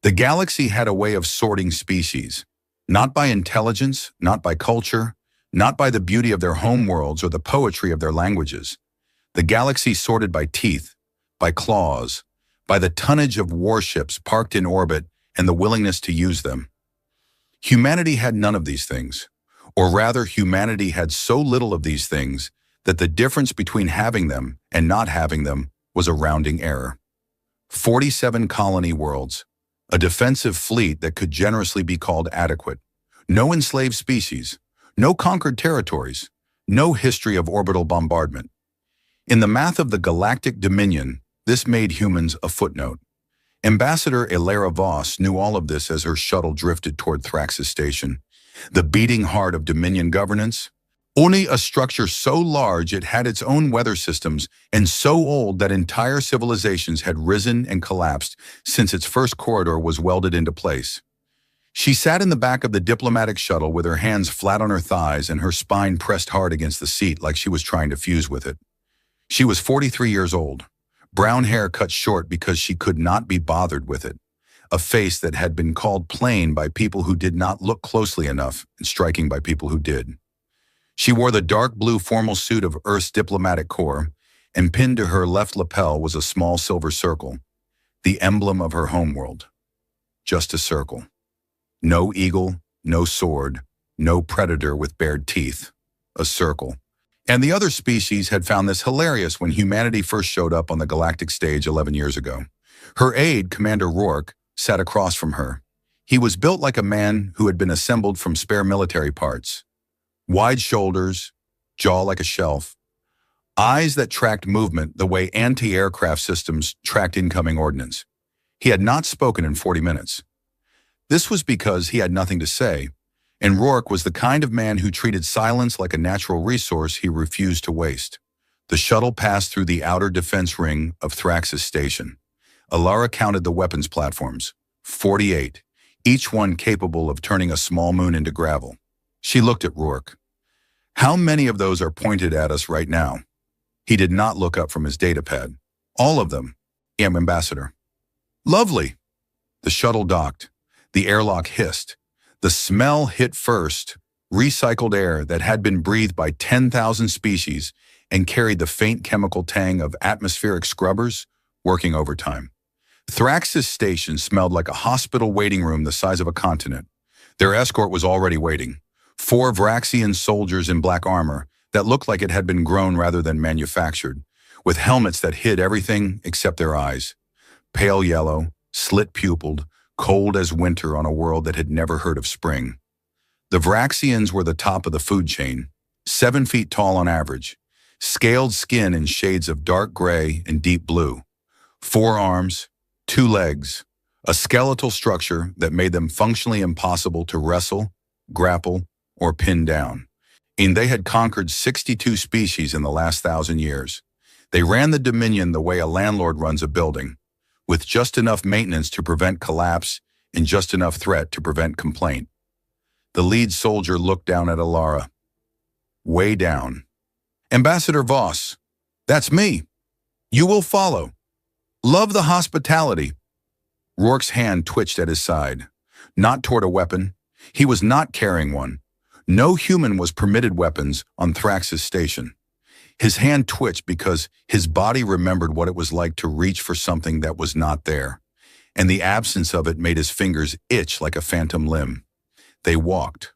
The galaxy had a way of sorting species, not by intelligence, not by culture, not by the beauty of their homeworlds or the poetry of their languages. The galaxy sorted by teeth, by claws, by the tonnage of warships parked in orbit and the willingness to use them. Humanity had none of these things, or rather humanity had so little of these things that the difference between having them and not having them was a rounding error. 47 colony worlds, a defensive fleet that could generously be called adequate, no enslaved species, no conquered territories, no history of orbital bombardment. In the math of the galactic dominion, this made humans a footnote. Ambassador Ilara Voss knew all of this as her shuttle drifted toward Thrax's station, the beating heart of Dominion governance. Only a structure so large it had its own weather systems and so old that entire civilizations had risen and collapsed since its first corridor was welded into place. She sat in the back of the diplomatic shuttle with her hands flat on her thighs and her spine pressed hard against the seat like she was trying to fuse with it. She was 43 years old, brown hair cut short because she could not be bothered with it, a face that had been called plain by people who did not look closely enough and striking by people who did. She wore the dark blue formal suit of Earth's diplomatic corps, and pinned to her left lapel was a small silver circle, the emblem of her homeworld. Just a circle. No eagle, no sword, no predator with bared teeth. A circle. And the other species had found this hilarious when humanity first showed up on the galactic stage 11 years ago. Her aide, Commander Rourke, sat across from her. He was built like a man who had been assembled from spare military parts. Wide shoulders, jaw like a shelf, eyes that tracked movement the way anti-aircraft systems tracked incoming ordnance. He had not spoken in 40 minutes. This was because he had nothing to say, and Rourke was the kind of man who treated silence like a natural resource he refused to waste. The shuttle passed through the outer defense ring of Thrax's station. Ilara counted the weapons platforms, 48, each one capable of turning a small moon into gravel. She looked at Rourke. How many of those are pointed at us right now? He did not look up from his datapad. All of them, Ambassador. Lovely. The shuttle docked. The airlock hissed. The smell hit first, recycled air that had been breathed by 10,000 species and carried the faint chemical tang of atmospheric scrubbers working overtime. Thrax's station smelled like a hospital waiting room the size of a continent. Their escort was already waiting. 4 Vraxian soldiers in black armor that looked like it had been grown rather than manufactured, with helmets that hid everything except their eyes. Pale yellow, slit-pupiled, cold as winter on a world that had never heard of spring. The Vraxians were the top of the food chain, 7 feet tall on average, scaled skin in shades of dark gray and deep blue, 4 arms, 2 legs, a skeletal structure that made them functionally impossible to wrestle, grapple, or pin down. And they had conquered 62 species in the last 1,000 years. They ran the Dominion the way a landlord runs a building, with just enough maintenance to prevent collapse and just enough threat to prevent complaint. The lead soldier looked down at Ilara. Way down. Ambassador Voss, that's me. You will follow. Love the hospitality. Rourke's hand twitched at his side, not toward a weapon. He was not carrying one. No human was permitted weapons on Thrax's station. His hand twitched because his body remembered what it was like to reach for something that was not there, and the absence of it made his fingers itch like a phantom limb. They walked.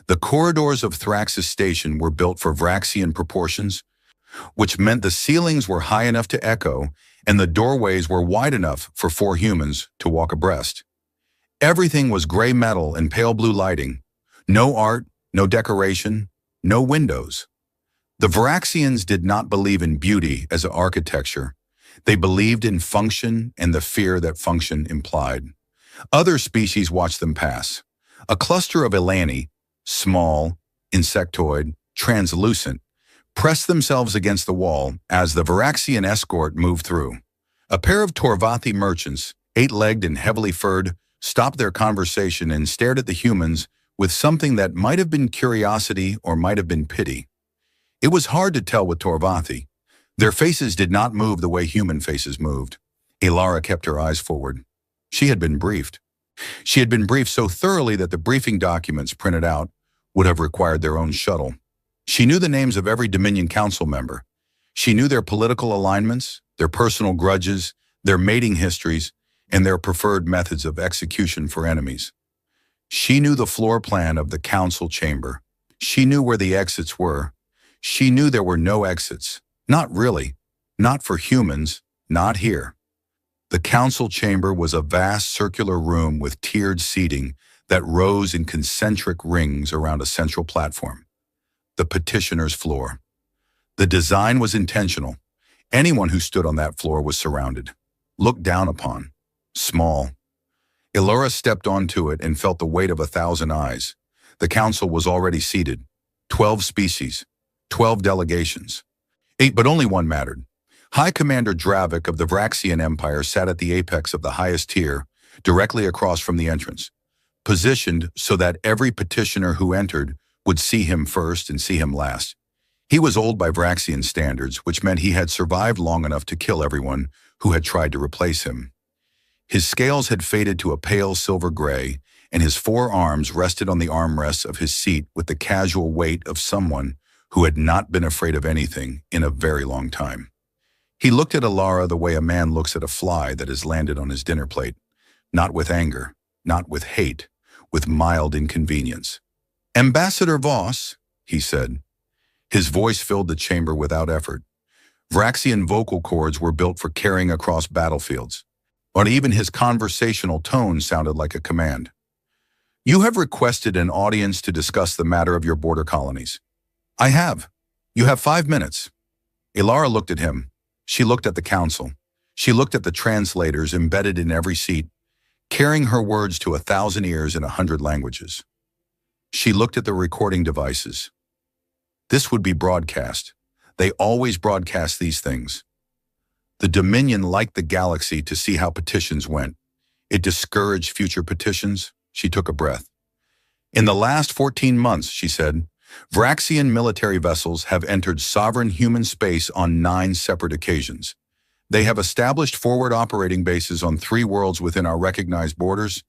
The corridors of Thrax's station were built for Vraxian proportions, which meant the ceilings were high enough to echo and the doorways were wide enough for 4 humans to walk abreast. Everything was gray metal and pale blue lighting. No art, no decoration, no windows. The Vraxians did not believe in beauty as an architecture. They believed in function and the fear that function implied. Other species watched them pass. A cluster of Elani, small, insectoid, translucent, pressed themselves against the wall as the Vraxian escort moved through. A pair of Torvathi merchants, 8-legged and heavily furred, stopped their conversation and stared at the humans with something that might have been curiosity or might have been pity. It was hard to tell with Torvathi. Their faces did not move the way human faces moved. Ilara kept her eyes forward. She had been briefed. She had been briefed so thoroughly that the briefing documents printed out would have required their own shuttle. She knew the names of every Dominion Council member. She knew their political alignments, their personal grudges, their mating histories, and their preferred methods of execution for enemies. She knew the floor plan of the council chamber. She knew where the exits were. She knew there were no exits. Not really. Not for humans. Not here. The council chamber was a vast circular room with tiered seating that rose in concentric rings around a central platform. The petitioner's floor. The design was intentional. Anyone who stood on that floor was surrounded, looked down upon, small. Elora stepped onto it and felt the weight of 1,000 eyes. The council was already seated. 12 species, 12 delegations. 8, but only one mattered. High Commander Dravik of the Vraxian Empire sat at the apex of the highest tier, directly across from the entrance, positioned so that every petitioner who entered would see him first and see him last. He was old by Vraxian standards, which meant he had survived long enough to kill everyone who had tried to replace him. His scales had faded to a pale silver gray, and his 4 arms rested on the armrests of his seat with the casual weight of someone who had not been afraid of anything in a very long time. He looked at Alara the way a man looks at a fly that has landed on his dinner plate, not with anger, not with hate, with mild inconvenience. "Ambassador Voss," he said. His voice filled the chamber without effort. Vraxian vocal cords were built for carrying across battlefields, but even his conversational tone sounded like a command. "You have requested an audience to discuss the matter of your border colonies." "I have. You have 5 minutes." Ilara looked at him. She looked at the council. She looked at the translators embedded in every seat, carrying her words to 1,000 ears in 100 languages. She looked at the recording devices. This would be broadcast. They always broadcast these things. The Dominion liked the galaxy to see how petitions went. It discouraged future petitions. She took a breath. "In the last 14 months," she said, "Vraxian military vessels have entered sovereign human space on 9 separate occasions. They have established forward operating bases on 3 worlds within our recognized borders.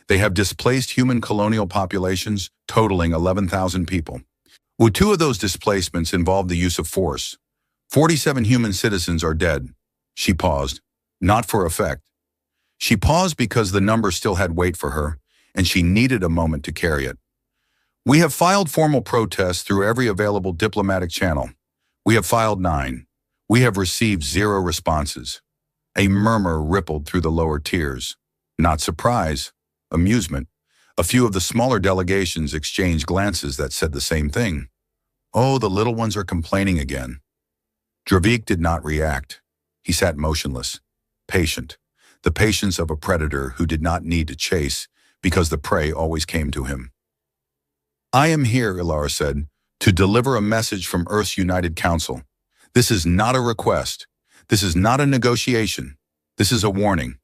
They have displaced human colonial populations, totaling 11,000 people. With 2 of those displacements involved the use of force. 47 human citizens are dead." She paused, not for effect. She paused because the number still had weight for her, and she needed a moment to carry it. "We have filed formal protests through every available diplomatic channel. We have filed 9. We have received 0 responses." A murmur rippled through the lower tiers. Not surprise, amusement. A few of the smaller delegations exchanged glances that said the same thing. "Oh, the little ones are complaining again." Dravik did not react. He sat motionless, patient, the patience of a predator who did not need to chase because the prey always came to him. "I am here," Ilara said, "to deliver a message from Earth's United Council. This is not a request. This is not a negotiation. This is a warning."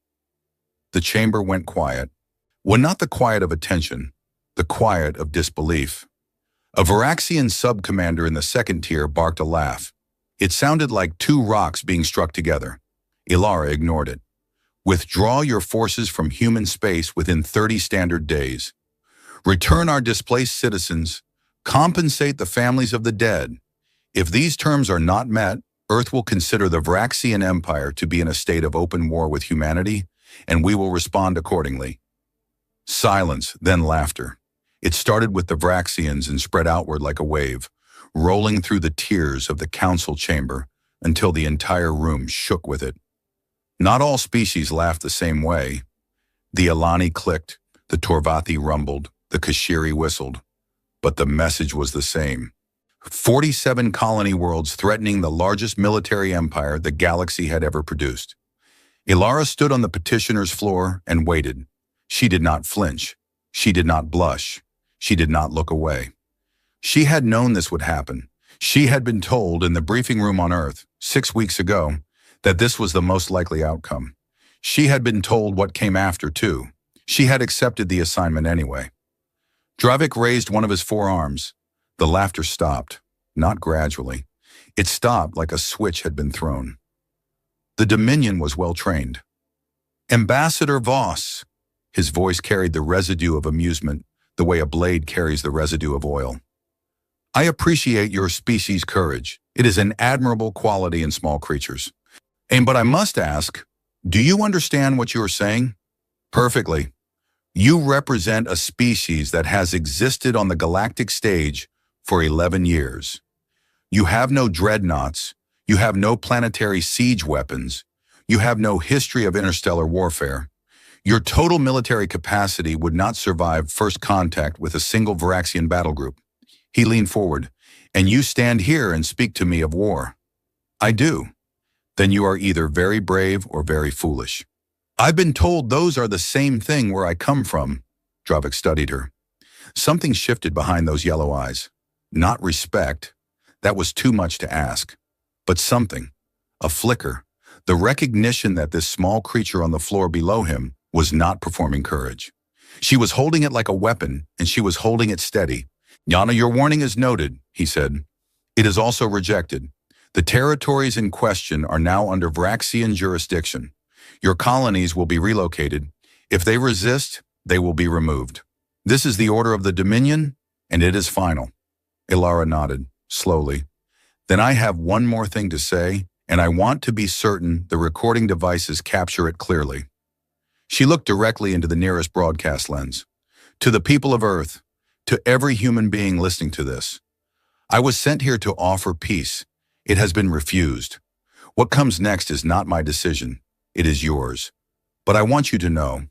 The chamber went quiet. Well, not the quiet of attention, the quiet of disbelief. A Vraxian sub-commander in the 2nd tier barked a laugh. It sounded like 2 rocks being struck together. Ilara ignored it. "Withdraw your forces from human space within 30 standard days. Return our displaced citizens. Compensate the families of the dead. If these terms are not met, Earth will consider the Vraxian Empire to be in a state of open war with humanity, and we will respond accordingly." Silence, then laughter. It started with the Vraxians and spread outward like a wave, rolling through the tiers of the council chamber until the entire room shook with it. Not all species laughed the same way. The Alani clicked, the Torvathi rumbled, the Kashiri whistled. But the message was the same. 47 colony worlds threatening the largest military empire the galaxy had ever produced. Ilara stood on the petitioner's floor and waited. She did not flinch. She did not blush. She did not look away. She had known this would happen. She had been told in the briefing room on Earth 6 weeks ago that this was the most likely outcome. She had been told what came after, too. She had accepted the assignment anyway. Dravik raised one of his 4 arms. The laughter stopped, not gradually. It stopped like a switch had been thrown. The Dominion was well trained. "Ambassador Voss." His voice carried the residue of amusement, the way a blade carries the residue of oil. I appreciate your species' courage. It is an admirable quality in small creatures. But I must ask, do you understand what you are saying? Perfectly. You represent a species that has existed on the galactic stage for 11 years. You have no dreadnoughts. You have no planetary siege weapons. You have no history of interstellar warfare. Your total military capacity would not survive first contact with a single Varaxian battle group. He leaned forward. And you stand here and speak to me of war. I do. Then you are either very brave or very foolish. I've been told those are the same thing where I come from. Dravik studied her. Something shifted behind those yellow eyes. Not respect. That was too much to ask. But something. A flicker. The recognition that this small creature on the floor below him was not performing courage. She was holding it like a weapon, and she was holding it steady. Yana, your warning is noted, he said. It is also rejected. The territories in question are now under Varaxian jurisdiction. Your colonies will be relocated. If they resist, they will be removed. This is the order of the Dominion, and it is final. Ilara nodded, slowly. Then I have one more thing to say, and I want to be certain the recording devices capture it clearly. She looked directly into the nearest broadcast lens. To the people of Earth, to every human being listening to this, I was sent here to offer peace. It has been refused. What comes next is not my decision. It is yours. But I want you to know,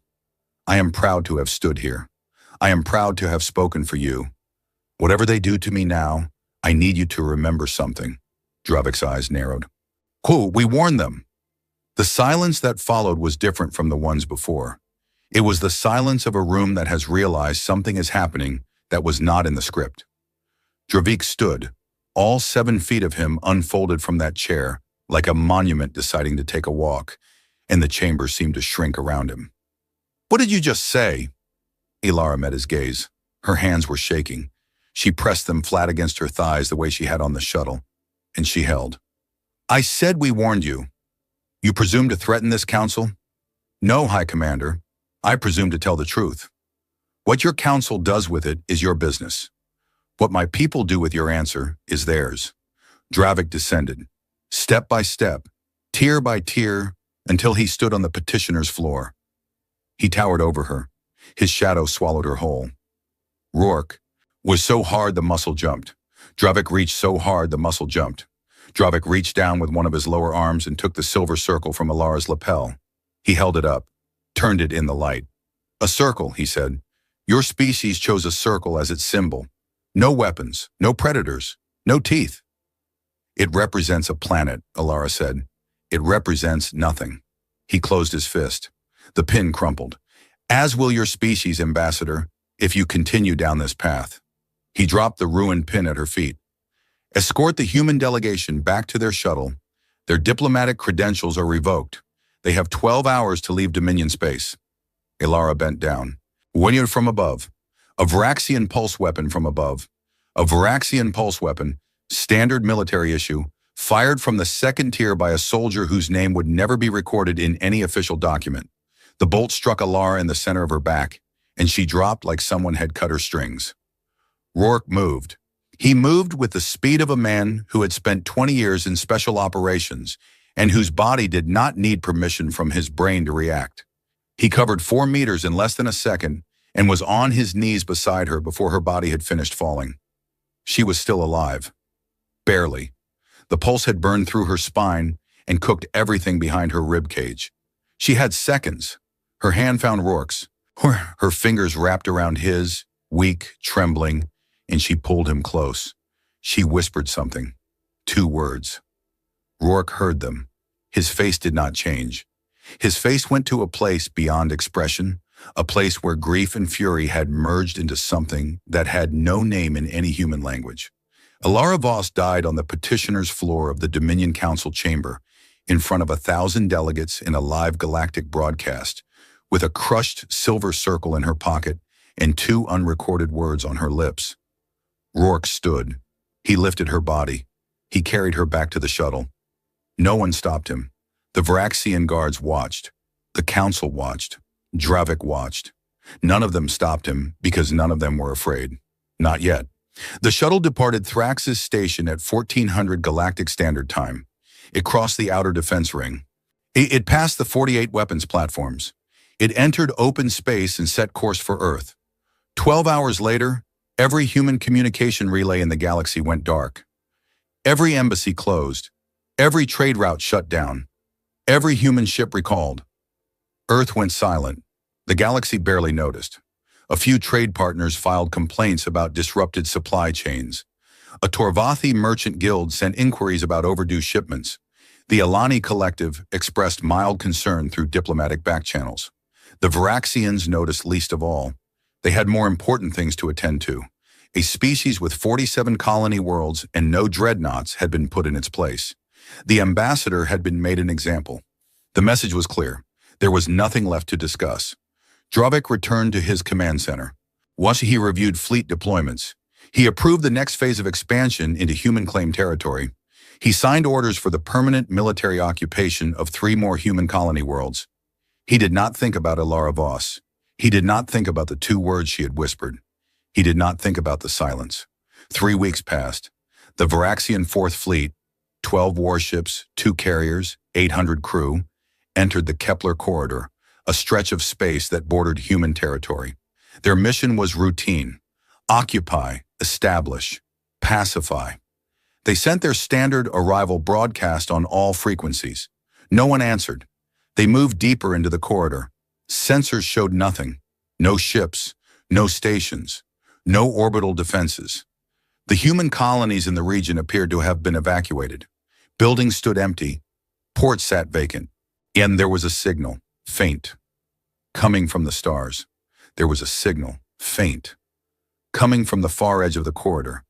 I am proud to have stood here. I am proud to have spoken for you. Whatever they do to me now, I need you to remember something. Dravik's eyes narrowed. We warned them. The silence that followed was different from the ones before. It was the silence of a room that has realized something is happening that was not in the script. Dravik stood, all 7 feet of him unfolded from that chair, like a monument deciding to take a walk, and the chamber seemed to shrink around him. What did you just say? Ilara met his gaze. Her hands were shaking. She pressed them flat against her thighs the way she had on the shuttle, and she held. I said we warned you. You presume to threaten this council? No, High Commander. I presume to tell the truth. What your council does with it is your business. What my people do with your answer is theirs. Dravik descended, step by step, tier by tier, until he stood on the petitioner's floor. He towered over her. His shadow swallowed her whole. Rourke was so hard the muscle jumped. Dravik reached so hard the muscle jumped. Dravik reached down with one of his lower arms and took the silver circle from Ilara's lapel. He held it up, turned it in the light. A circle, he said. Your species chose a circle as its symbol. No weapons, no predators, no teeth. It represents a planet, Ilara said. It represents nothing. He closed his fist. The pin crumpled. As will your species, Ambassador, if you continue down this path. He dropped the ruined pin at her feet. Escort the human delegation back to their shuttle. Their diplomatic credentials are revoked. They have 12 hours to leave Dominion space. Ilara bent down. When from above. A Varaxian pulse weapon from above. A Varaxian pulse weapon, standard military issue, fired from the second tier by a soldier whose name would never be recorded in any official document. The bolt struck Ilara in the center of her back, and she dropped like someone had cut her strings. Rourke moved. He moved with the speed of a man who had spent 20 years in special operations and whose body did not need permission from his brain to react. He covered 4 meters in less than a second and was on his knees beside her before her body had finished falling. She was still alive. Barely. The pulse had burned through her spine and cooked everything behind her rib cage. She had seconds. Her hand found Rourke's. Her fingers wrapped around his, weak, trembling, and she pulled him close. She whispered something. 2 words. Rourke heard them. His face did not change. His face went to a place beyond expression, a place where grief and fury had merged into something that had no name in any human language. Ilara Voss died on the petitioner's floor of the Dominion Council chamber, in front of 1,000 delegates in a live galactic broadcast, with a crushed silver circle in her pocket and 2 unrecorded words on her lips. Rourke stood. He lifted her body. He carried her back to the shuttle. No one stopped him. The Varaxian guards watched. The council watched. Dravik watched. None of them stopped him because none of them were afraid. Not yet. The shuttle departed Thrax's station at 1400 Galactic Standard Time. It crossed the outer defense ring. It passed the 48 weapons platforms. It entered open space and set course for Earth. 12 hours later, every human communication relay in the galaxy went dark. Every embassy closed. Every trade route shut down. Every human ship recalled. Earth went silent. The galaxy barely noticed. A few trade partners filed complaints about disrupted supply chains. A Torvathi merchant guild sent inquiries about overdue shipments. The Alani Collective expressed mild concern through diplomatic backchannels. The Varaxians noticed least of all. They had more important things to attend to. A species with 47 colony worlds and no dreadnoughts had been put in its place. The ambassador had been made an example. The message was clear. There was nothing left to discuss. Dravik returned to his command center. Once he reviewed fleet deployments, he approved the next phase of expansion into human-claimed territory. He signed orders for the permanent military occupation of 3 more human colony worlds. He did not think about Ilara Voss. He did not think about the 2 words she had whispered. He did not think about the silence. 3 weeks passed. The Varaxian 4th Fleet, 12 warships, 2 carriers, 800 crew, entered the Kepler Corridor, a stretch of space that bordered human territory. Their mission was routine: occupy, establish, pacify. They sent their standard arrival broadcast on all frequencies. No one answered. They moved deeper into the corridor. Sensors showed nothing. No ships, no stations, no orbital defenses. The human colonies in the region appeared to have been evacuated. Buildings stood empty. Ports sat vacant. And there was a signal, faint, coming from the stars. There was a signal, faint, coming from the far edge of the corridor.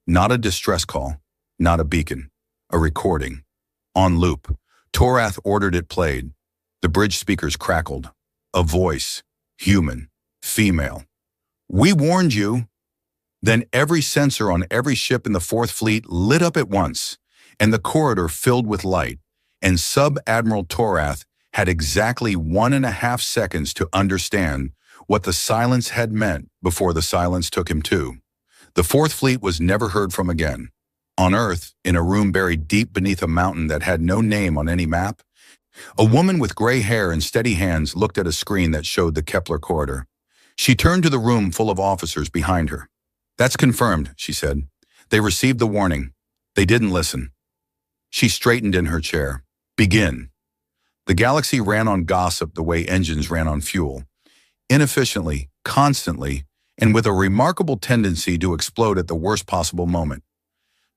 Not a distress call, not a beacon, a recording. On loop, Torath ordered it played. The bridge speakers crackled. A voice, human, female. "We warned you." Then every sensor on every ship in the 4th Fleet lit up at once, and the corridor filled with light, and Sub-Admiral Torath had exactly 1.5 seconds to understand what the silence had meant before the silence took him too. The 4th Fleet was never heard from again. On Earth, in a room buried deep beneath a mountain that had no name on any map, a woman with gray hair and steady hands looked at a screen that showed the Kepler corridor. She turned to the room full of officers behind her. "That's confirmed," she said. "They received the warning. They didn't listen." She straightened in her chair. "Begin." The galaxy ran on gossip the way engines ran on fuel. Inefficiently, constantly, and with a remarkable tendency to explode at the worst possible moment.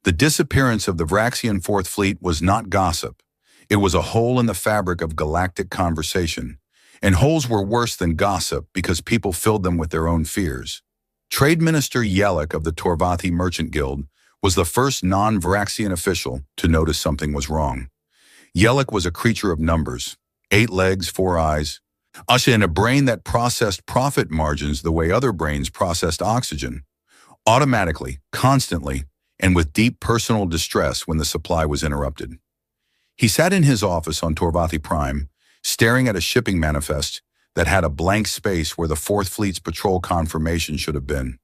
The disappearance of the Varaxian 4th Fleet was not gossip. It was a hole in the fabric of galactic conversation. And holes were worse than gossip because people filled them with their own fears. Trade Minister Yelek of the Torvathi Merchant Guild was the first non-Varaxian official to notice something was wrong. Yelek was a creature of numbers: 8 legs, 4 eyes, and a brain that processed profit margins the way other brains processed oxygen, automatically, constantly, and with deep personal distress when the supply was interrupted. He sat in his office on Torvathi Prime, staring at a shipping manifest that had a blank space where the 4th Fleet's patrol confirmation should have been.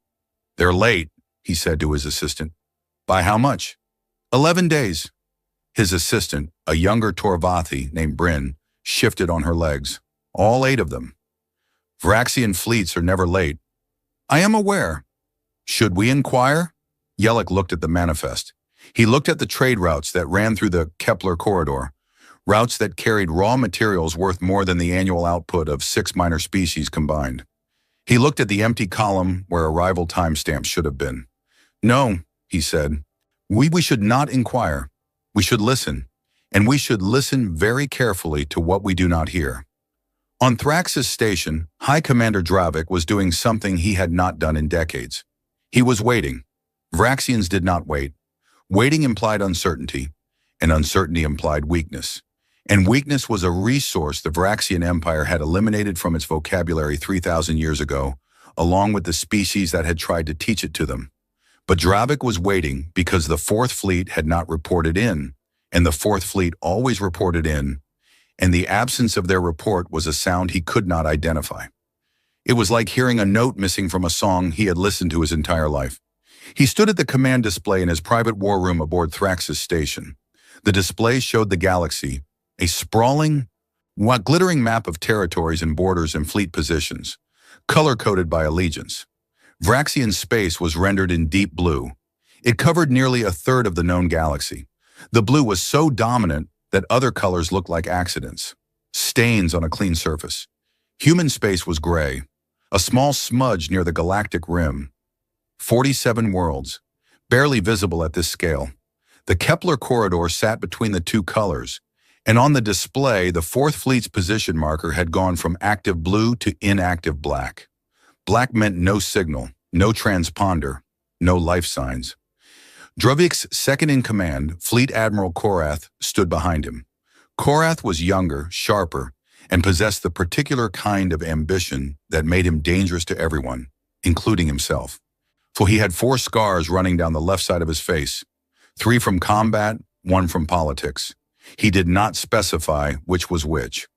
"They're late," he said to his assistant. "By how much?" 11 days. His assistant, a younger Torvathi named Bryn, shifted on her legs. "All 8 of them. Varaxian fleets are never late." "I am aware." "Should we inquire?" Yelek looked at the manifest. He looked at the trade routes that ran through the Kepler corridor, routes that carried raw materials worth more than the annual output of 6 minor species combined. He looked at the empty column where arrival timestamps should have been. "No," he said. We should not inquire. We should listen, and we should listen very carefully to what we do not hear." On Thrax's station, High Commander Dravik was doing something he had not done in decades. He was waiting. Varaxians did not wait. Waiting implied uncertainty, and uncertainty implied weakness. And weakness was a resource the Varaxian Empire had eliminated from its vocabulary 3,000 years ago, along with the species that had tried to teach it to them. But Dravik was waiting because the 4th Fleet had not reported in, and the 4th Fleet always reported in, and the absence of their report was a sound he could not identify. It was like hearing a note missing from a song he had listened to his entire life. He stood at the command display in his private war room aboard Thrax's station. The display showed the galaxy, a sprawling, glittering map of territories and borders and fleet positions, color-coded by allegiance. Vraxian space was rendered in deep blue. It covered nearly a third of the known galaxy. The blue was so dominant that other colors looked like accidents, stains on a clean surface. Human space was gray, a small smudge near the galactic rim. 47 worlds, barely visible at this scale. The Kepler corridor sat between the two colors, and on the display, the Fourth Fleet's position marker had gone from active blue to inactive black. Black meant no signal, no transponder, no life signs. Druvik's second-in-command, Fleet Admiral Korath, stood behind him. Korath was younger, sharper, and possessed the particular kind of ambition that made him dangerous to everyone, including himself. For he had 4 scars running down the left side of his face, 3 from combat, 1 from politics. He did not specify which was which.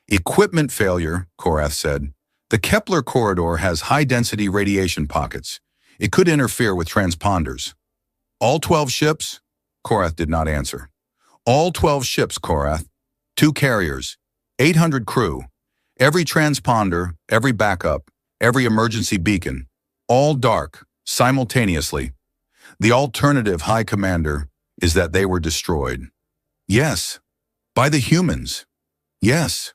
Equipment failure, Korath said. The Kepler corridor has high-density radiation pockets. It could interfere with transponders. All 12 ships? Korath did not answer. All 12 ships, Korath. 2 carriers. 800 crew. Every transponder, every backup, every emergency beacon. All dark, simultaneously. The alternative, High Commander, is that they were destroyed. Yes. By the humans. Yes.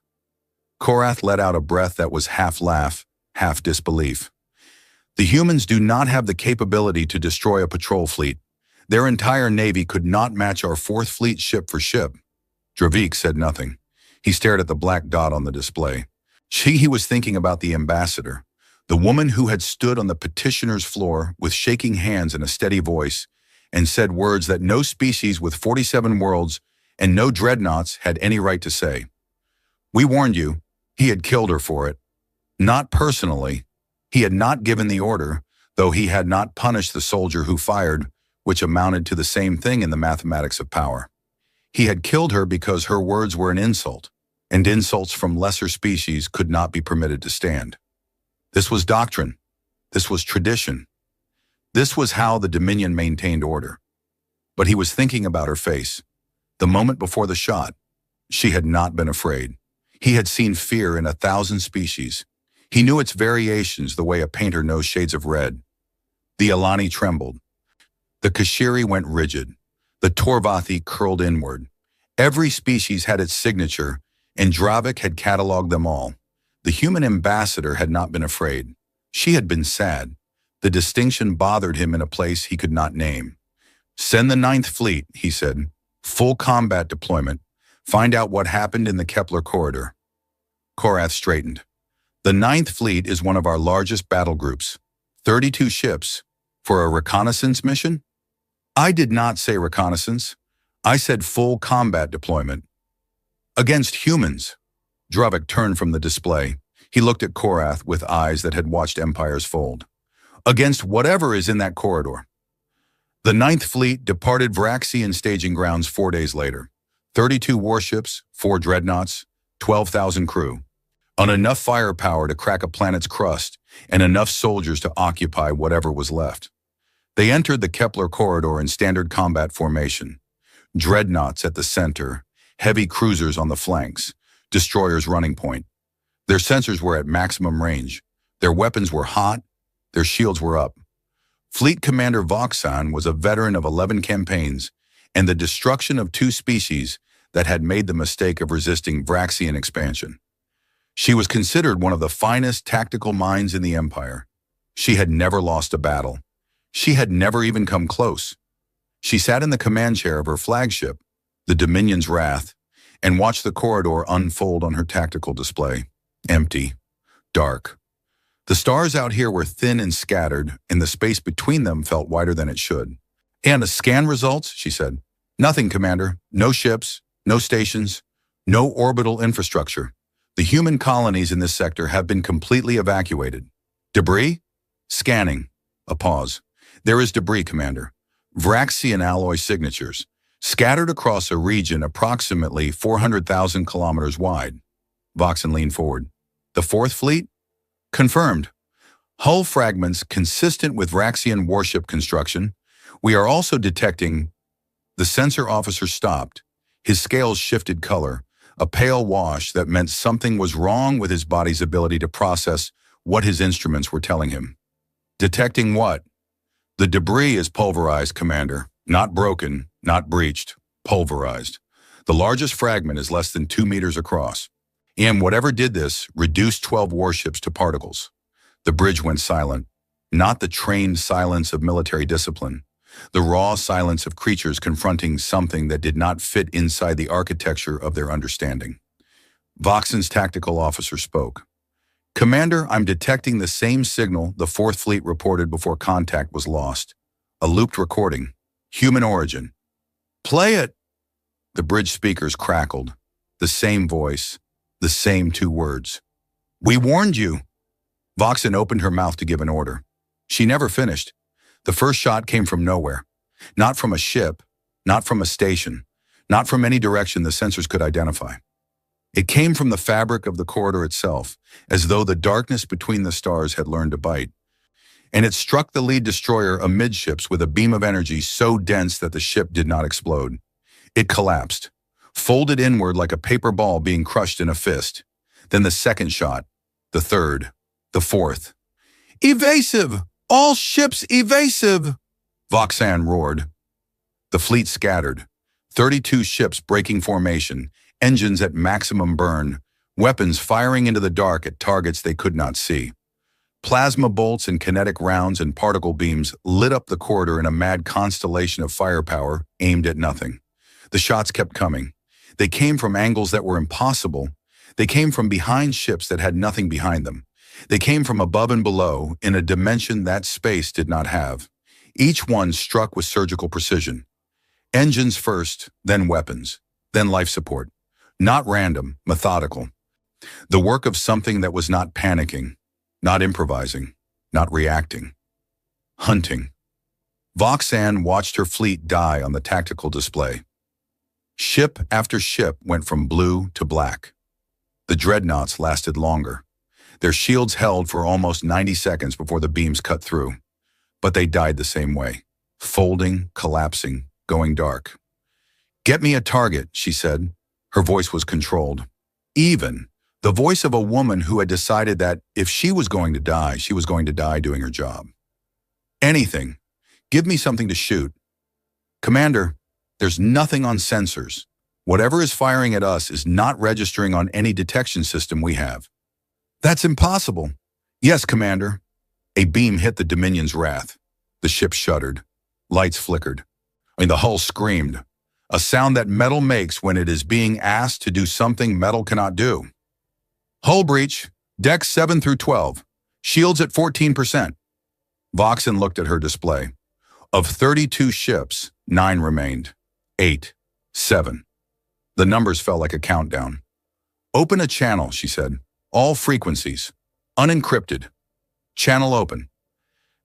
Korath let out a breath that was half laugh, half disbelief. The humans do not have the capability to destroy a patrol fleet. Their entire navy could not match our Fourth Fleet ship for ship. Dravik said nothing. He stared at the black dot on the display. He was thinking about the ambassador, the woman who had stood on the petitioner's floor with shaking hands and a steady voice and said words that no species with 47 worlds and no dreadnoughts had any right to say. We warned you. He had killed her for it. Not personally. He had not given the order, though he had not punished the soldier who fired, which amounted to the same thing in the mathematics of power. He had killed her because her words were an insult, and insults from lesser species could not be permitted to stand. This was doctrine. This was tradition. This was how the Dominion maintained order. But he was thinking about her face. The moment before the shot, she had not been afraid. He had seen fear in 1,000 species. He knew its variations the way a painter knows shades of red. The Alani trembled. The Kashiri went rigid. The Torvathi curled inward. Every species had its signature, and Dravik had cataloged them all. The human ambassador had not been afraid. She had been sad. The distinction bothered him in a place he could not name. Send the 9th Fleet, he said. Full combat deployment. Find out what happened in the Kepler corridor. Korath straightened. The 9th Fleet is one of our largest battle groups. 32 ships. For a reconnaissance mission? I did not say reconnaissance. I said full combat deployment. Against humans. Dravik turned from the display. He looked at Korath with eyes that had watched empires fold. Against whatever is in that corridor. The 9th Fleet departed Vraxian staging grounds 4 days later. 32 warships, 4 dreadnoughts, 12,000 crew. On enough firepower to crack a planet's crust and enough soldiers to occupy whatever was left. They entered the Kepler corridor in standard combat formation. Dreadnoughts at the center, heavy cruisers on the flanks, destroyers running point. Their sensors were at maximum range. Their weapons were hot. Their shields were up. Fleet Commander Voxan was a veteran of 11 campaigns and the destruction of 2 species that had made the mistake of resisting Vraxian expansion. She was considered one of the finest tactical minds in the Empire. She had never lost a battle. She had never even come close. She sat in the command chair of her flagship, the Dominion's Wrath, and watched the corridor unfold on her tactical display. Empty. Dark. The stars out here were thin and scattered, and the space between them felt wider than it should. And the scan results, she said. Nothing, Commander. No ships, no stations, no orbital infrastructure. The human colonies in this sector have been completely evacuated. Debris? Scanning. A pause. There is debris, Commander. Vraxian alloy signatures. scattered across a region approximately 400,000 kilometers wide. Voxen leaned forward. The Fourth Fleet? Confirmed. Hull fragments consistent with Vraxian warship construction. We are also detecting... The sensor officer stopped. His scales shifted color, a pale wash that meant something was wrong with his body's ability to process what his instruments were telling him. Detecting what? The debris is pulverized, Commander. Not broken, not breached, pulverized. The largest fragment is less than 2 meters across. And whatever did this reduced 12 warships to particles. The bridge went silent. Not the trained silence of military discipline. The raw silence of creatures confronting something that did not fit inside the architecture of their understanding. Voxen's tactical officer spoke. Commander, I'm detecting the same signal the Fourth Fleet reported before contact was lost. A looped recording. Human origin. Play it! The bridge speakers crackled. The same voice. The same 2 words. We warned you! Voxen opened her mouth to give an order. She never finished. The first shot came from nowhere. Not from a ship, not from a station, not from any direction the sensors could identify. It came from the fabric of the corridor itself, as though the darkness between the stars had learned to bite. And it struck the lead destroyer amidships with a beam of energy so dense that the ship did not explode. It collapsed, folded inward like a paper ball being crushed in a fist. Then the second shot, the third, the fourth. Evasive! All ships evasive! Voxan roared. The fleet scattered. 32 ships breaking formation, engines at maximum burn, weapons firing into the dark at targets they could not see. Plasma bolts and kinetic rounds and particle beams lit up the corridor in a mad constellation of firepower aimed at nothing. The shots kept coming. They came from angles that were impossible. They came from behind ships that had nothing behind them. They came from above and below in a dimension that space did not have. Each one struck with surgical precision. Engines first, then weapons, then life support. Not random, methodical. The work of something that was not panicking, not improvising, not reacting. Hunting. Voxan watched her fleet die on the tactical display. Ship after ship went from blue to black. The dreadnoughts lasted longer. Their shields held for almost 90 seconds before the beams cut through. But they died the same way, folding, collapsing, going dark. Get me a target, she said. Her voice was controlled. Even the voice of a woman who had decided that if she was going to die, she was going to die doing her job. Anything. Give me something to shoot. Commander, there's nothing on sensors. Whatever is firing at us is not registering on any detection system we have. That's impossible. Yes, Commander. A beam hit the Dominion's Wrath. The ship shuddered. Lights flickered. The hull screamed. A sound that metal makes when it is being asked to do something metal cannot do. Hull breach. Decks 7 through 12. Shields at 14%. Voxen looked at her display. Of 32 ships, 9 remained. 8. 7. The numbers felt like a countdown. Open a channel, she said. All frequencies. Unencrypted. Channel open.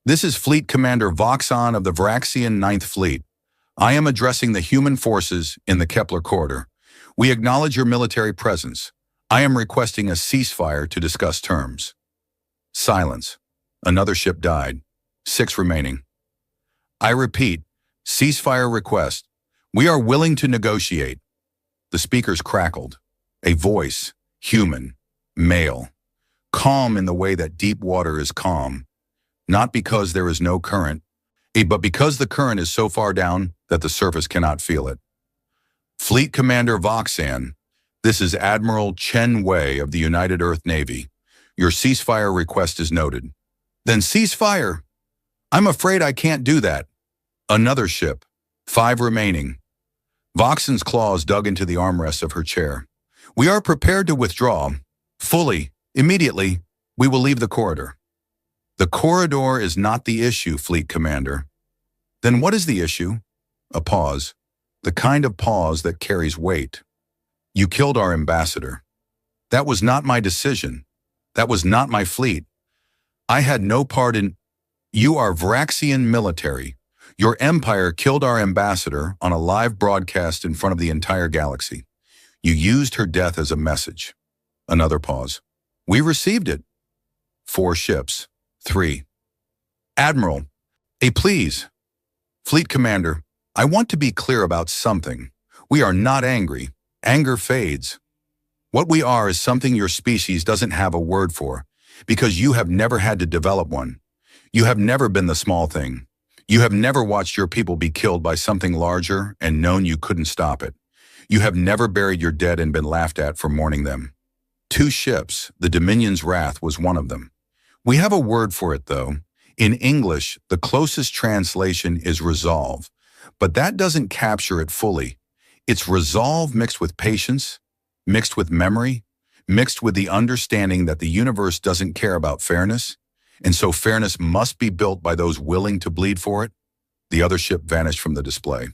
This is Fleet Commander Voxan of the Vraxian 9th Fleet. I am addressing the human forces in the Kepler corridor. We acknowledge your military presence. I am requesting a ceasefire to discuss terms. Silence. Another ship died. 6 remaining. I repeat, ceasefire request. We are willing to negotiate. The speakers crackled. A voice, human, male, calm in the way that deep water is calm. Not because there is no current, but because the current is so far down that the surface cannot feel it. Fleet Commander Voxan, this is Admiral Chen Wei of the United Earth Navy. Your ceasefire request is noted. Then ceasefire. I'm afraid I can't do that. Another ship. 5 remaining. Voxen's claws dug into the armrests of her chair. We are prepared to withdraw. Fully. Immediately. We will leave the corridor. The corridor is not the issue, Fleet Commander. Then what is the issue? A pause. The kind of pause that carries weight. You killed our ambassador. That was not my decision. That was not my fleet. I had no part in... You are Vraxian military. Your empire killed our ambassador on a live broadcast in front of the entire galaxy. You used her death as a message. Another pause. We received it. 4 ships. 3. Admiral, please. Fleet Commander, I want to be clear about something. We are not angry. Anger fades. What we are is something your species doesn't have a word for, because you have never had to develop one. You have never been the small thing. You have never watched your people be killed by something larger and known you couldn't stop it. You have never buried your dead and been laughed at for mourning them. 2 ships, the Dominion's Wrath was one of them. We have a word for it, though. In English, the closest translation is resolve, but that doesn't capture it fully. It's resolve mixed with patience, mixed with memory, mixed with the understanding that the universe doesn't care about fairness, and so fairness must be built by those willing to bleed for it. The other ship vanished from the display.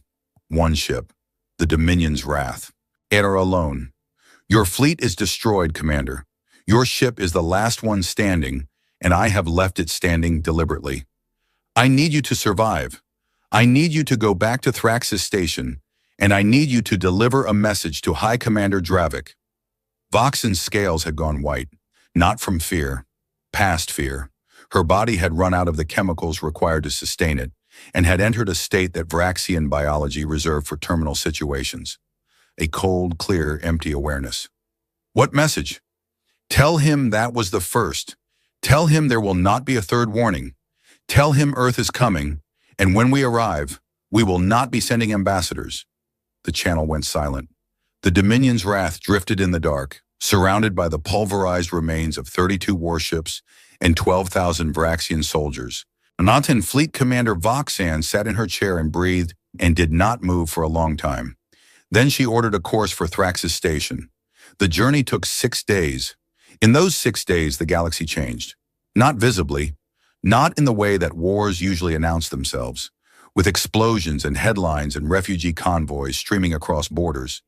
1 ship, the Dominion's Wrath. Enter alone. Your fleet is destroyed, Commander. Your ship is the last one standing, and I have left it standing deliberately. I need you to survive. I need you to go back to Thrax's station, and I need you to deliver a message to High Commander Dravik. Voxen's scales had gone white, not from fear, past fear. Her body had run out of the chemicals required to sustain it, and had entered a state that Vraxian biology reserved for terminal situations. A cold, clear, empty awareness. What message? Tell him that was the first. Tell him there will not be a third warning. Tell him Earth is coming, and when we arrive, we will not be sending ambassadors. The channel went silent. The Dominion's Wrath drifted in the dark, surrounded by the pulverized remains of 32 warships and 12,000 Vraxian soldiers. Anantan Fleet Commander Voxan sat in her chair and breathed and did not move for a long time. Then she ordered a course for Thrax's station. The journey took 6 days. In those 6 days, the galaxy changed. Not visibly, not in the way that wars usually announce themselves, with explosions and headlines and refugee convoys streaming across borders.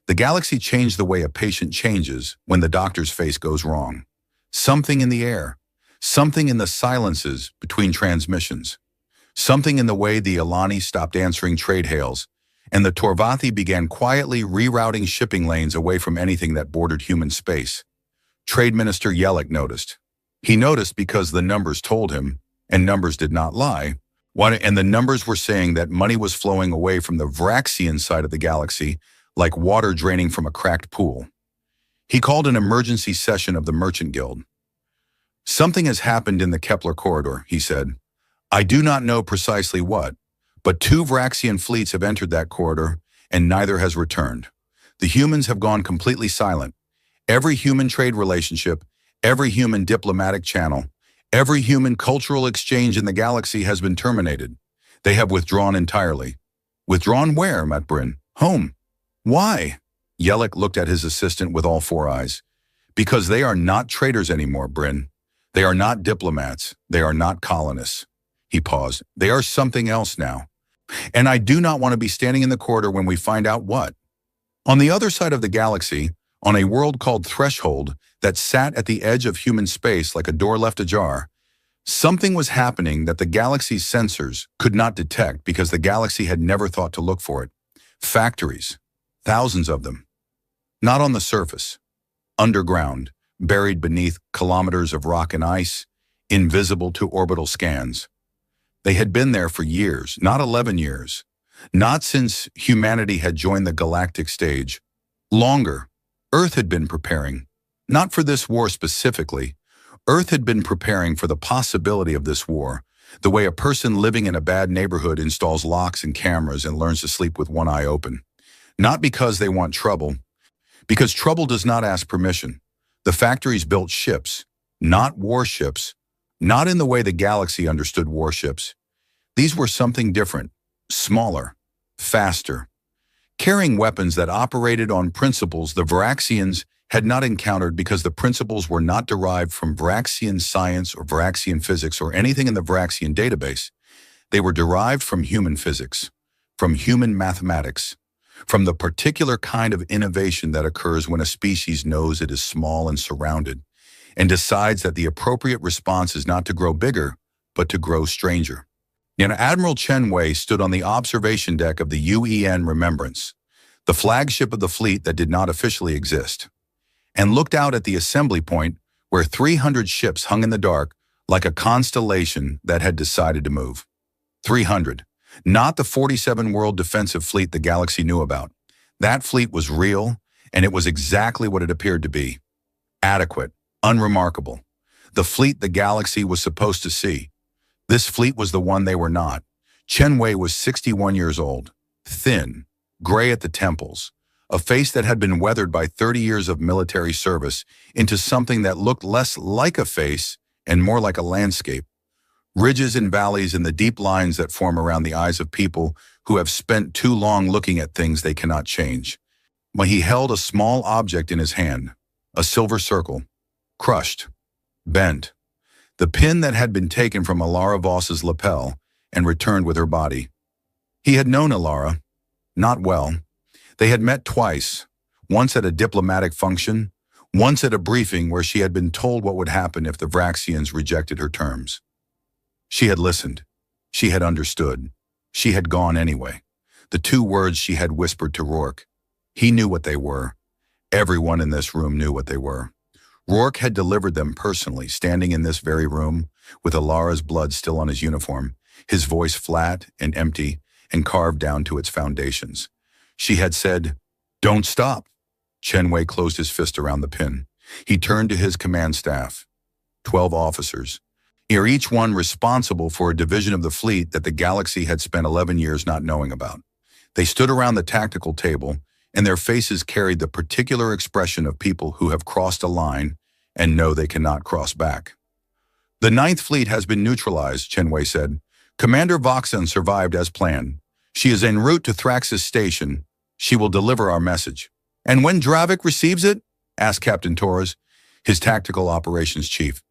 The galaxy changed the way a patient changes when the doctor's face goes wrong. Something in the air, something in the silences between transmissions, something in the way the Alani stopped answering trade hails, and the Torvathi began quietly rerouting shipping lanes away from anything that bordered human space. Trade Minister Yellick noticed. He noticed because the numbers told him, and numbers did not lie, and the numbers were saying that money was flowing away from the Vraxian side of the galaxy like water draining from a cracked pool. He called an emergency session of the Merchant Guild. Something has happened in the Kepler corridor, he said. I do not know precisely what, but 2 Vraxian fleets have entered that corridor, and neither has returned. The humans have gone completely silent. Every human trade relationship, every human diplomatic channel, every human cultural exchange in the galaxy has been terminated. They have withdrawn entirely. Withdrawn where, Matbrin? Home. Why? Yellick looked at his assistant with all 4 eyes. Because they are not traders anymore, Bryn. They are not diplomats. They are not colonists. He paused. They are something else now. And I do not want to be standing in the corridor when we find out what. On the other side of the galaxy, on a world called Threshold that sat at the edge of human space like a door left ajar, something was happening that the galaxy's sensors could not detect because the galaxy had never thought to look for it. Factories. Thousands of them. Not on the surface. Underground, buried beneath kilometers of rock and ice, invisible to orbital scans. They had been there for years, not 11 years. Not since humanity had joined the galactic stage. Longer. Earth had been preparing. Not for this war specifically. Earth had been preparing for the possibility of this war, the way a person living in a bad neighborhood installs locks and cameras and learns to sleep with one eye open. Not because they want trouble, because trouble does not ask permission. The factories built ships, not warships, not in the way the galaxy understood warships. These were something different, smaller, faster, carrying weapons that operated on principles the Vraxians had not encountered because the principles were not derived from Vraxian science or Vraxian physics or anything in the Vraxian database. They were derived from human physics, from human mathematics, from the particular kind of innovation that occurs when a species knows it is small and surrounded, and decides that the appropriate response is not to grow bigger, but to grow stranger. Admiral Chen Wei stood on the observation deck of the UEN Remembrance, the flagship of the fleet that did not officially exist, and looked out at the assembly point where 300 ships hung in the dark like a constellation that had decided to move. 300. Not the 47 world defensive fleet the galaxy knew about. That fleet was real, and it was exactly what it appeared to be. Adequate, unremarkable. The fleet the galaxy was supposed to see. This fleet was the one they were not. Chen Wei was 61 years old, thin, gray at the temples, a face that had been weathered by 30 years of military service into something that looked less like a face and more like a landscape. Ridges and valleys and the deep lines that form around the eyes of people who have spent too long looking at things they cannot change. When he held a small object in his hand, a silver circle, crushed, bent, the pin that had been taken from Alara Voss's lapel and returned with her body. He had known Alara, not well. They had met twice, once at a diplomatic function, once at a briefing where she had been told what would happen if the Vraxians rejected her terms. She had listened. She had understood. She had gone anyway. The two words she had whispered to Rourke. He knew what they were. Everyone in this room knew what they were. Rourke had delivered them personally, standing in this very room, with Alara's blood still on his uniform, his voice flat and empty and carved down to its foundations. She had said, "Don't stop." Chen Wei closed his fist around the pin. He turned to his command staff. 12 officers, each one responsible for a division of the fleet that the galaxy had spent 11 years not knowing about. They stood around the tactical table, and their faces carried the particular expression of people who have crossed a line and know they cannot cross back. "The Ninth Fleet has been neutralized," Chen Wei said. "Commander Voxen survived as planned. She is en route to Thraxis Station. She will deliver our message." "And when Dravik receives it?" asked Captain Torres, his tactical operations chief.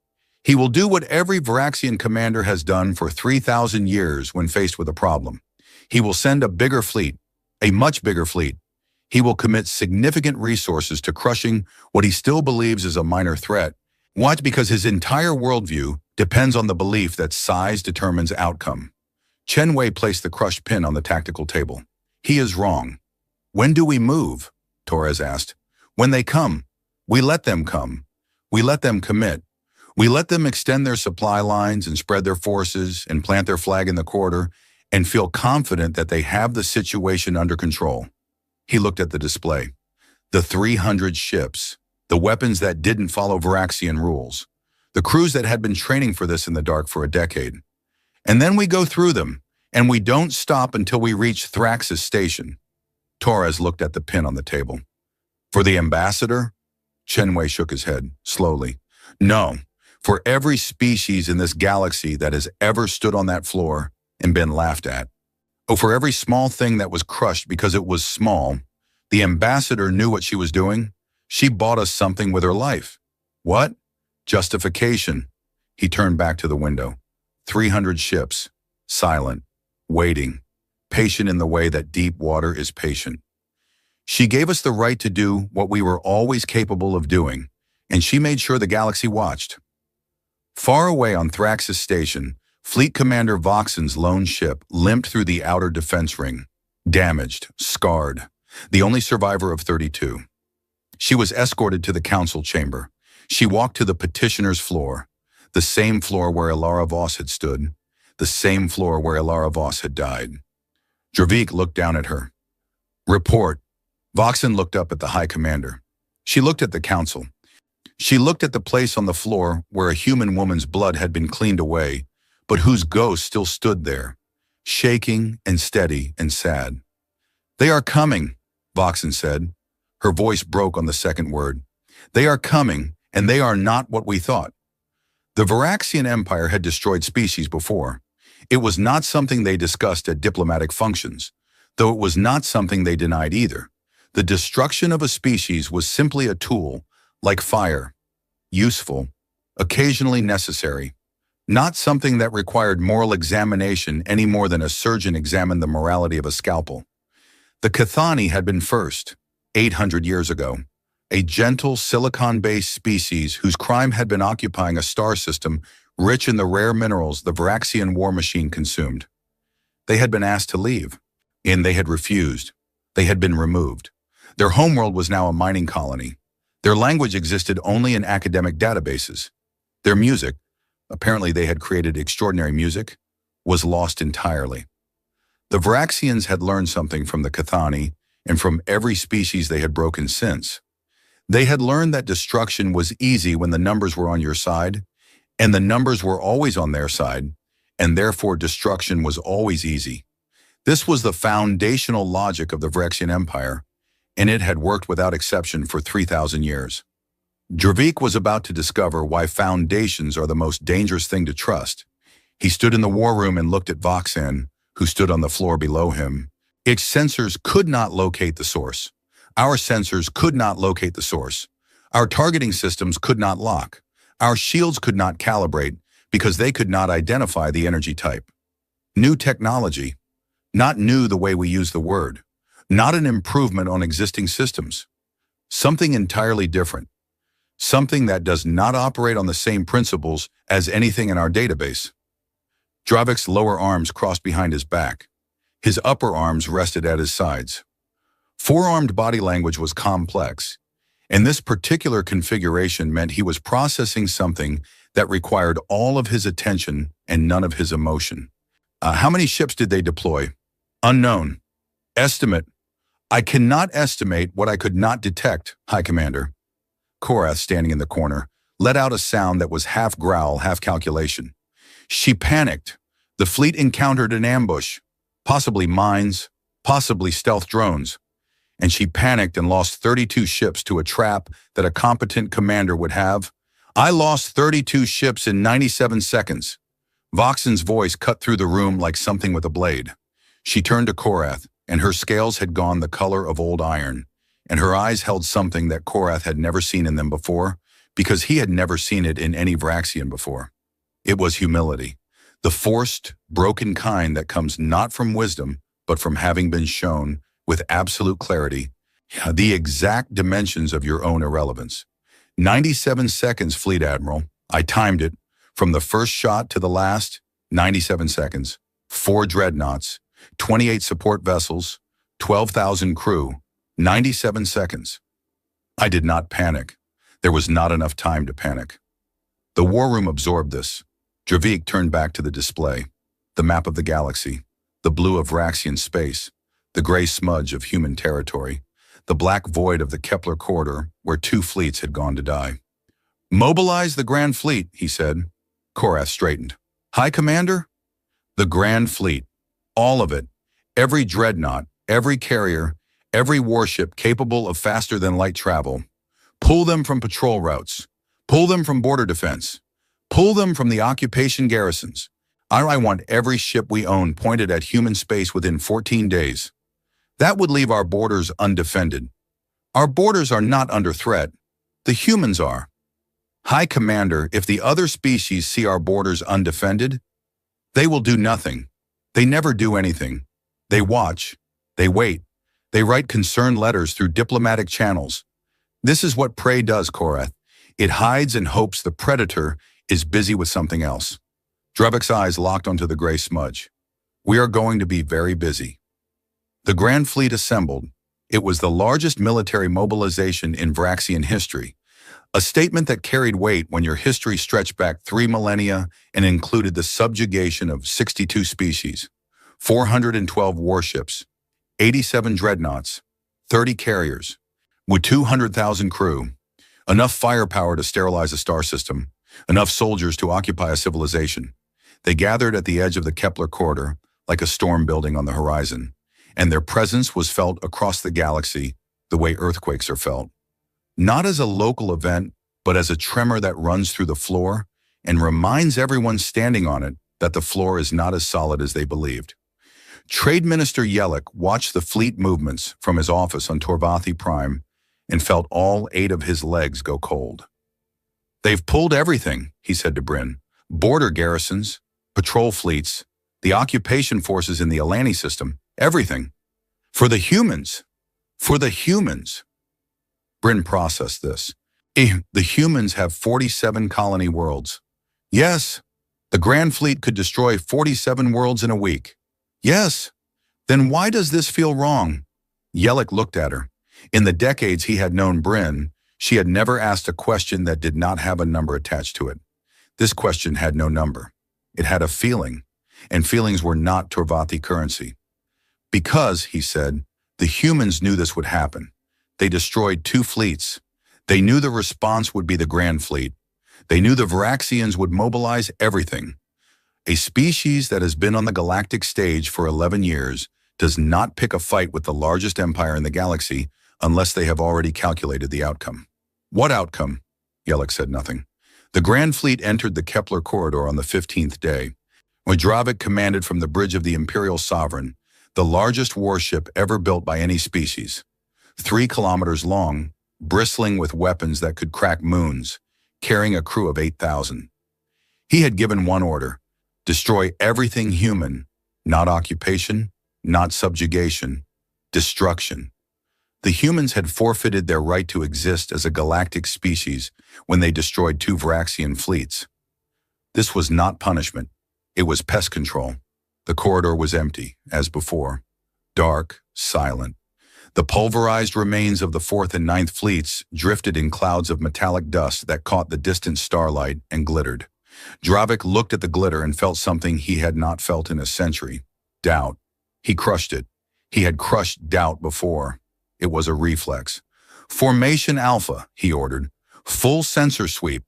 "He will do what every Vraxian commander has done for 3,000 years when faced with a problem. He will send a bigger fleet, a much bigger fleet. He will commit significant resources to crushing what he still believes is a minor threat. Why? Because his entire worldview depends on the belief that size determines outcome." Chen Wei placed the crushed pin on the tactical table. "He is wrong." "When do we move?" Torres asked. "When they come. We let them come. We let them commit. We let them extend their supply lines and spread their forces and plant their flag in the corridor and feel confident that they have the situation under control." He looked at the display. The 300 ships, the weapons that didn't follow Vraxian rules, the crews that had been training for this in the dark for a decade. "And then we go through them, and we don't stop until we reach Thraxis Station." Torres looked at the pin on the table. "For the ambassador?" Chen Wei shook his head, slowly. "No, for every species in this galaxy that has ever stood on that floor and been laughed at. Oh, for every small thing that was crushed because it was small. The ambassador knew what she was doing. She bought us something with her life." "What?" "Justification." He turned back to the window. 300 ships, silent, waiting, patient in the way that deep water is patient. She gave us the right to do what we were always capable of doing, and she made sure the galaxy watched. Far away on Thraxis Station, Fleet Commander Voxen's lone ship limped through the outer defense ring, damaged, scarred, the only survivor of 32. She was escorted to the council chamber. She walked to the petitioner's floor, the same floor where Alara Voss had stood, the same floor where Alara Voss had died. Dravik looked down at her. "Report." Voxen looked up at the High Commander. She looked at the council. She looked at the place on the floor where a human woman's blood had been cleaned away, but whose ghost still stood there, shaking and steady and sad. "They are coming," Voxen said. Her voice broke on the second word. "They are coming, and they are not what we thought." The Vraxian Empire had destroyed species before. It was not something they discussed at diplomatic functions, though it was not something they denied either. The destruction of a species was simply a tool, like fire, useful, occasionally necessary, not something that required moral examination any more than a surgeon examined the morality of a scalpel. The Cathani had been first, 800 years ago, a gentle silicon-based species whose crime had been occupying a star system rich in the rare minerals the Vraxian war machine consumed. They had been asked to leave, and they had refused. They had been removed. Their homeworld was now a mining colony. Their language existed only in academic databases. Their music, apparently they had created extraordinary music, was lost entirely. The Varaxians had learned something from the Cathani and from every species they had broken since. They had learned that destruction was easy when the numbers were on your side, and the numbers were always on their side, and therefore destruction was always easy. This was the foundational logic of the Varaxian Empire, and it had worked without exception for 3,000 years. Dravik was about to discover why foundations are the most dangerous thing to trust. He stood in the war room and looked at Voxan, who stood on the floor below him. Its sensors could not locate the source. Our sensors could not locate the source. Our targeting systems could not lock. Our shields could not calibrate because they could not identify the energy type. New technology, not new the way we use the word, not an improvement on existing systems. Something entirely different. Something that does not operate on the same principles as anything in our database. Dravik's lower arms crossed behind his back. His upper arms rested at his sides. Four-armed body language was complex, and this particular configuration meant he was processing something that required all of his attention and none of his emotion. How many ships did they deploy? Unknown. Estimate. I cannot estimate what I could not detect, High Commander. Korath, standing in the corner, let out a sound that was half growl, half calculation. She panicked. The fleet encountered an ambush, possibly mines, possibly stealth drones, and she panicked and lost 32 ships to a trap that a competent commander would have. I lost 32 ships in 97 seconds. Voxan's voice cut through the room like something with a blade. She turned to Korath, and her scales had gone the color of old iron, and her eyes held something that Korath had never seen in them before, because he had never seen it in any Varaxian before. It was humility, the forced, broken kind that comes not from wisdom, but from having been shown, with absolute clarity, the exact dimensions of your own irrelevance. 97 seconds, Fleet Admiral. I timed it. From the first shot to the last, 97 seconds. 4 dreadnoughts, 28 support vessels, 12,000 crew, 97 seconds. I did not panic. There was not enough time to panic. The war room absorbed this. Dravik turned back to the display. The map of the galaxy, the blue of Varaxian space, the gray smudge of human territory, the black void of the Kepler corridor where 2 fleets had gone to die. Mobilize the Grand Fleet, he said. Korath straightened. High Commander? The Grand Fleet. All of it. Every dreadnought, every carrier, every warship capable of faster-than-light travel. Pull them from patrol routes. Pull them from border defense. Pull them from the occupation garrisons. I want every ship we own pointed at human space within 14 days. That would leave our borders undefended. Our borders are not under threat. The humans are. High Commander, if the other species see our borders undefended, they will do nothing. They never do anything. They watch. They wait. They write concerned letters through diplomatic channels. This is what prey does, Korath. It hides and hopes the predator is busy with something else. Dravik's eyes locked onto the gray smudge. We are going to be very busy. The Grand Fleet assembled. It was the largest military mobilization in Varaxian history, a statement that carried weight when your history stretched back 3 millennia and included the subjugation of 62 species, 412 warships, 87 dreadnoughts, 30 carriers, with 200,000 crew, enough firepower to sterilize a star system, enough soldiers to occupy a civilization. They gathered at the edge of the Kepler corridor like a storm building on the horizon, and their presence was felt across the galaxy the way earthquakes are felt. Not as a local event, but as a tremor that runs through the floor and reminds everyone standing on it that the floor is not as solid as they believed. Trade Minister Yelik watched the fleet movements from his office on Torvathi Prime and felt all 8 of his legs go cold. They've pulled everything, he said to Bryn. Border garrisons, patrol fleets, the occupation forces in the Alani system, everything. For the humans. For the humans. Bryn processed this. The humans have 47 colony worlds. Yes, the Grand Fleet could destroy 47 worlds in a week. Yes. Then why does this feel wrong? Yellick looked at her. In the decades he had known Bryn, she had never asked a question that did not have a number attached to it. This question had no number. It had a feeling, and feelings were not Torvathi currency. Because, he said, the humans knew this would happen. They destroyed 2 fleets. They knew the response would be the Grand Fleet. They knew the Varaxians would mobilize everything. A species that has been on the galactic stage for 11 years does not pick a fight with the largest empire in the galaxy unless they have already calculated the outcome. What outcome? Yellick said nothing. The Grand Fleet entered the Kepler corridor on the 15th day. Hydrochloric commanded from the bridge of the Imperial Sovereign, the largest warship ever built by any species. 3 kilometers long, bristling with weapons that could crack moons, carrying a crew of 8,000. He had given one order: destroy everything human, not occupation, not subjugation, destruction. The humans had forfeited their right to exist as a galactic species when they destroyed 2 Varaxian fleets. This was not punishment. It was pest control. The corridor was empty, as before. Dark, silent. The pulverized remains of the 4th and 9th fleets drifted in clouds of metallic dust that caught the distant starlight and glittered. Dravik looked at the glitter and felt something he had not felt in a century. Doubt. He crushed it. He had crushed doubt before. It was a reflex. Formation Alpha, he ordered. Full sensor sweep.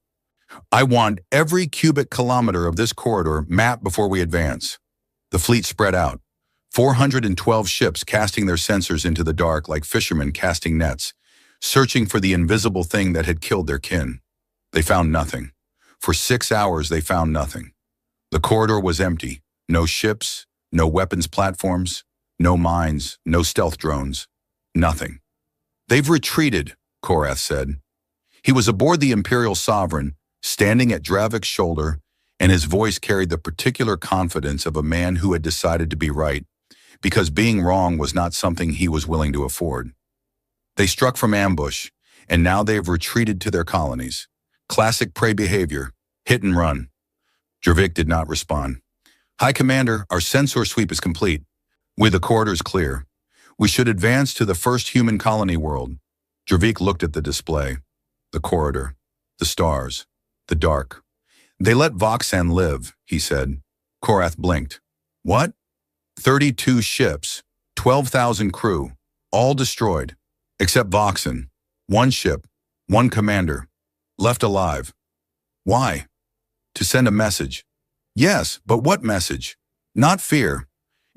I want every cubic kilometer of this corridor mapped before we advance. The fleet spread out. 412 ships casting their sensors into the dark like fishermen casting nets, searching for the invisible thing that had killed their kin. They found nothing. For 6 hours they found nothing. The corridor was empty. No ships, no weapons platforms, no mines, no stealth drones. Nothing. They've retreated, Korath said. He was aboard the Imperial Sovereign, standing at Dravik's shoulder, and his voice carried the particular confidence of a man who had decided to be right, because being wrong was not something he was willing to afford. They struck from ambush, and now they have retreated to their colonies. Classic prey behavior, hit and run. Dravik did not respond. High Commander, our sensor sweep is complete. With the corridors clear, we should advance to the first human colony world. Dravik looked at the display. The corridor, the stars, the dark. They let Voxan live, he said. Korath blinked. What? 32 ships, 12,000 crew, all destroyed, except Voxan. 1 ship, 1 commander, left alive. Why? To send a message. Yes, but what message? Not fear.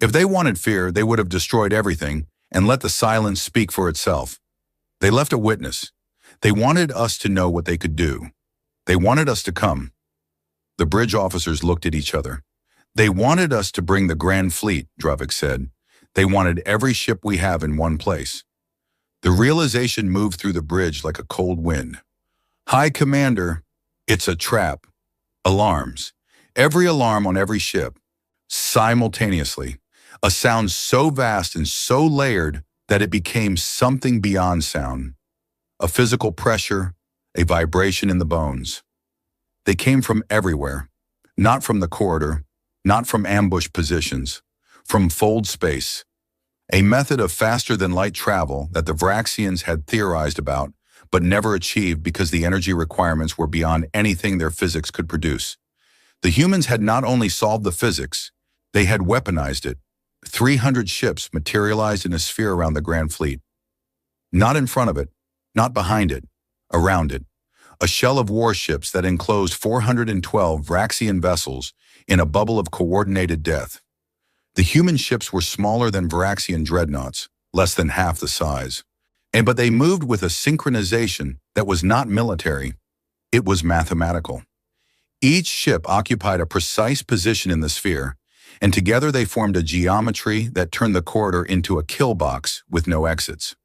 If they wanted fear, they would have destroyed everything and let the silence speak for itself. They left a witness. They wanted us to know what they could do. They wanted us to come. The bridge officers looked at each other. They wanted us to bring the Grand Fleet, Dravik said. They wanted every ship we have in one place. The realization moved through the bridge like a cold wind. High Commander, it's a trap. Alarms. Every alarm on every ship. Simultaneously. A sound so vast and so layered that it became something beyond sound. A physical pressure, a vibration in the bones. They came from everywhere. Not from the corridor, not from ambush positions, from fold space. A method of faster-than-light travel that the Varaxians had theorized about, but never achieved because the energy requirements were beyond anything their physics could produce. The humans had not only solved the physics, they had weaponized it. 300 ships materialized in a sphere around the Grand Fleet. Not in front of it, not behind it, around it. A shell of warships that enclosed 412 Varaxian vessels in a bubble of coordinated death. The human ships were smaller than Varaxian dreadnoughts, less than half the size. But they moved with a synchronization that was not military. It was mathematical. Each ship occupied a precise position in the sphere, and together they formed a geometry that turned the corridor into a kill box with no exits.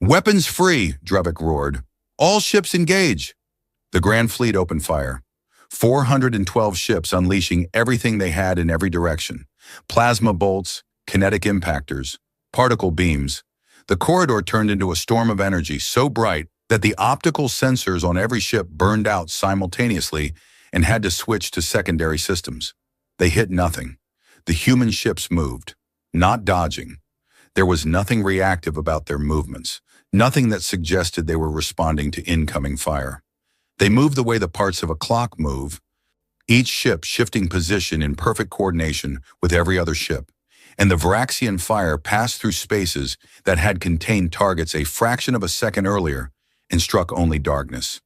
Weapons free, Dravik roared. All ships engage. The Grand Fleet opened fire. 412 ships unleashing everything they had in every direction. Plasma bolts, kinetic impactors, particle beams. The corridor turned into a storm of energy so bright that the optical sensors on every ship burned out simultaneously and had to switch to secondary systems. They hit nothing. The human ships moved. not dodging. There was nothing reactive about their movements, nothing that suggested they were responding to incoming fire. They moved the way the parts of a clock move, each ship shifting position in perfect coordination with every other ship, and the Varaxian fire passed through spaces that had contained targets a fraction of a second earlier and struck only darkness.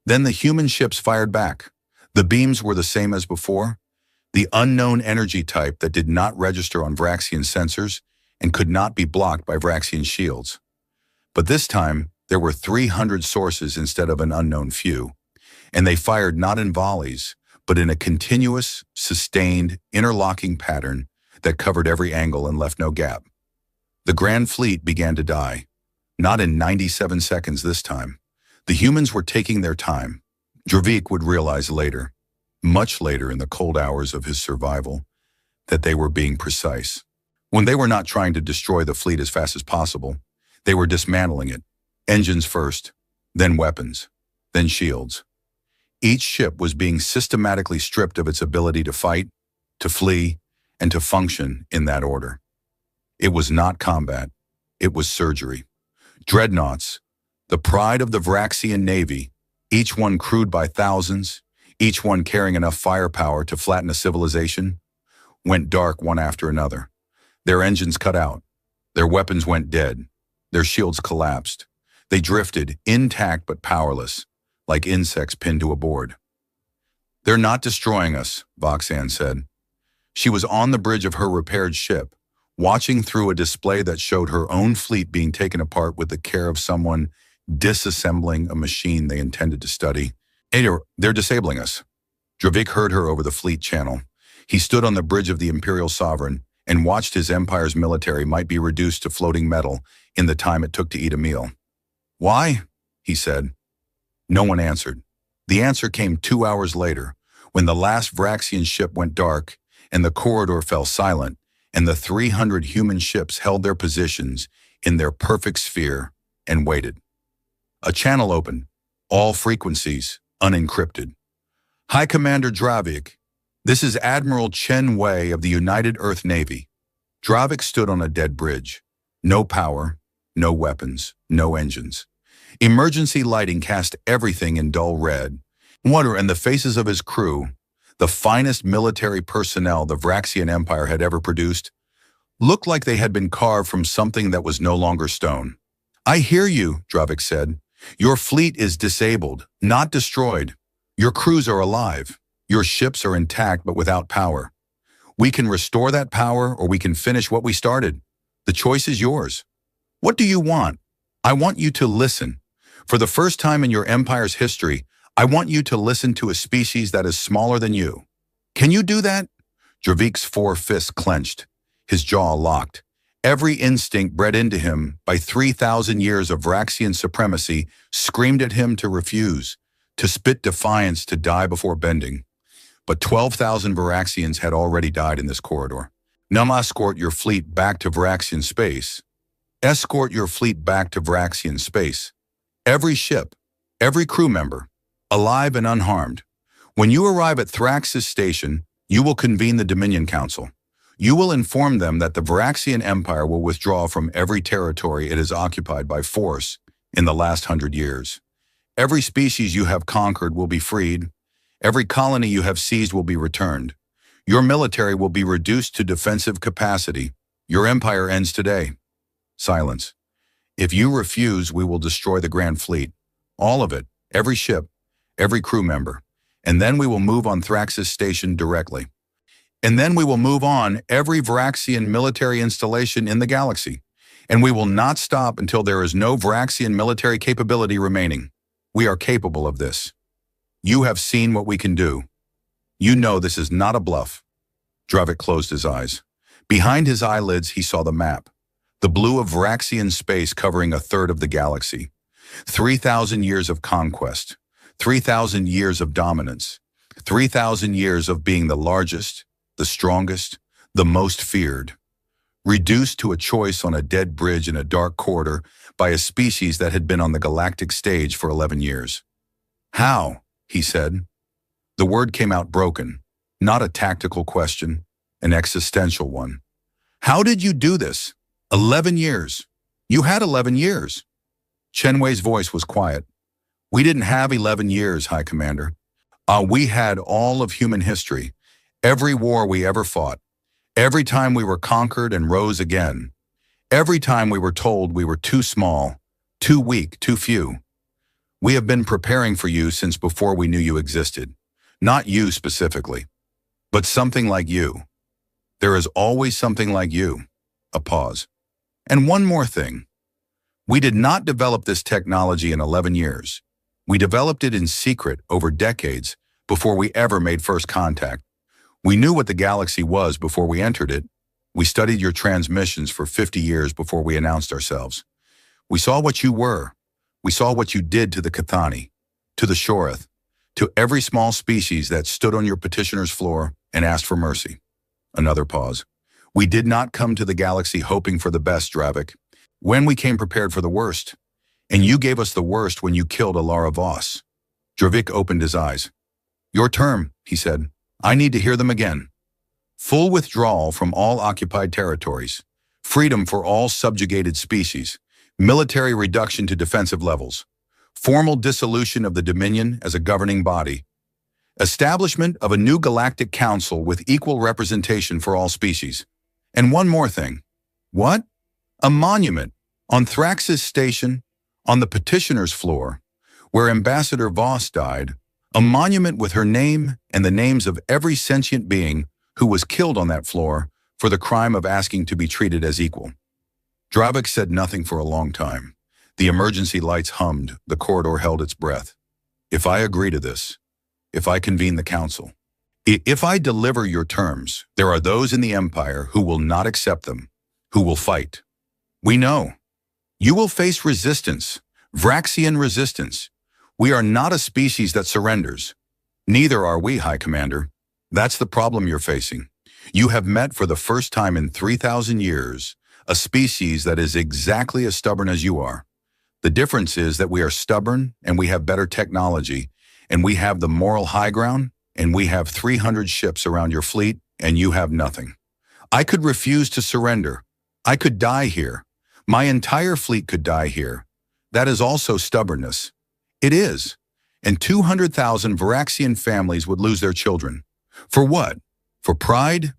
Then the human ships fired back. The beams were the same as before, the unknown energy type that did not register on Varaxian sensors and could not be blocked by Varaxian shields. But this time, there were 300 sources instead of an unknown few, and they fired not in volleys, but in a continuous, sustained, interlocking pattern that covered every angle and left no gap. The Grand Fleet began to die, not in 97 seconds this time. The humans were taking their time. Dravik would realize later, much later in the cold hours of his survival, that they were being precise. When they were not trying to destroy the fleet as fast as possible, they were dismantling it. Engines first, then weapons, then shields. Each ship was being systematically stripped of its ability to fight, to flee, and to function in that order. It was not combat, it was surgery. Dreadnoughts, the pride of the Varaxian Navy, each one crewed by thousands, each one carrying enough firepower to flatten a civilization, went dark one after another. Their engines cut out, their weapons went dead, their shields collapsed. They drifted, intact but powerless, like insects pinned to a board. "They're not destroying us," Voxan said. She was on the bridge of her repaired ship, watching through a display that showed her own fleet being taken apart with the care of someone disassembling a machine they intended to study. "They're disabling us." Dravik heard her over the fleet channel. He stood on the bridge of the Imperial Sovereign and watched his empire's military might be reduced to floating metal in the time it took to eat a meal. "Why?" he said. No one answered. The answer came 2 hours later, when the last Varaxian ship went dark and the corridor fell silent, and the 300 human ships held their positions in their perfect sphere and waited. A channel opened, all frequencies unencrypted. "High Commander Dravik, this is Admiral Chen Wei of the United Earth Navy." Dravik stood on a dead bridge. No power, no weapons, no engines. Emergency lighting cast everything in dull red. Water and the faces of his crew, the finest military personnel the Varaxian Empire had ever produced, looked like they had been carved from something that was no longer stone. "I hear you," Dravik said. "Your fleet is disabled, not destroyed. Your crews are alive. Your ships are intact but without power. We can restore that power or we can finish what we started. The choice is yours. What do you want? I want you to listen. For the first time in your empire's history, I want you to listen to a species that is smaller than you. Can you do that?" Dravik's 4 fists clenched, his jaw locked. Every instinct bred into him by 3,000 years of Varaxian supremacy screamed at him to refuse, to spit defiance, to die before bending. But 12,000 Varaxians had already died in this corridor. "Now escort your fleet back to Varaxian space. Escort your fleet back to Varaxian space. Every ship, every crew member, alive and unharmed. When you arrive at Thrax's station, you will convene the Dominion Council. You will inform them that the Varaxian Empire will withdraw from every territory it has occupied by force in the last 100 years. Every species you have conquered will be freed. Every colony you have seized will be returned. Your military will be reduced to defensive capacity. Your empire ends today." Silence. "If you refuse, we will destroy the Grand Fleet. All of it, every ship, every crew member. And then we will move on Thrax's station directly. And then we will move on every Varaxian military installation in the galaxy. And we will not stop until there is no Varaxian military capability remaining. We are capable of this. You have seen what we can do. You know this is not a bluff." Dravik closed his eyes. Behind his eyelids, he saw the map. The blue of Varaxian space covering a third of the galaxy. 3,000 years of conquest. 3,000 years of dominance. 3,000 years of being the largest, the strongest, the most feared. Reduced to a choice on a dead bridge in a dark corridor by a species that had been on the galactic stage for 11 years. "How?" he said. The word came out broken, not a tactical question, an existential one. How did you do this? 11 years. You had 11 years. Chen Wei's voice was quiet. We didn't have 11 years, High Commander. We had all of human history, every war we ever fought, every time we were conquered and rose again, every time we were told we were too small, too weak, too few. We have been preparing for you since before we knew you existed. Not you specifically, but something like you. There is always something like you. A pause. And one more thing. We did not develop this technology in 11 years. We developed it in secret over decades before we ever made first contact. We knew what the galaxy was before we entered it. We studied your transmissions for 50 years before we announced ourselves. We saw what you were. We saw what you did to the Cathani, to the Shoreth, to every small species that stood on your petitioner's floor and asked for mercy. Another pause. We did not come to the galaxy hoping for the best, Dravik. When we came prepared for the worst, and you gave us the worst when you killed Alara Voss. Dravik opened his eyes. Your term, he said. I need to hear them again. Full withdrawal from all occupied territories, freedom for all subjugated species, military reduction to defensive levels, formal dissolution of the Dominion as a governing body, establishment of a new galactic council with equal representation for all species. And one more thing. What? A monument on Thrax's station, on the petitioner's floor, where Ambassador Voss died, a monument with her name and the names of every sentient being who was killed on that floor for the crime of asking to be treated as equal. Dravik said nothing for a long time. The emergency lights hummed, the corridor held its breath. If I agree to this, if I convene the council, if I deliver your terms, there are those in the Empire who will not accept them, who will fight. We know. You will face resistance, Vraxian resistance. We are not a species that surrenders. Neither are we, High Commander. That's the problem you're facing. You have met for the first time in 3,000 years a species that is exactly as stubborn as you are. The difference is that we are stubborn and we have better technology and we have the moral high ground and we have 300 ships around your fleet and you have nothing. I could refuse to surrender. I could die here. My entire fleet could die here. That is also stubbornness. It is. And 200,000 Varaxian families would lose their children. For what? For pride?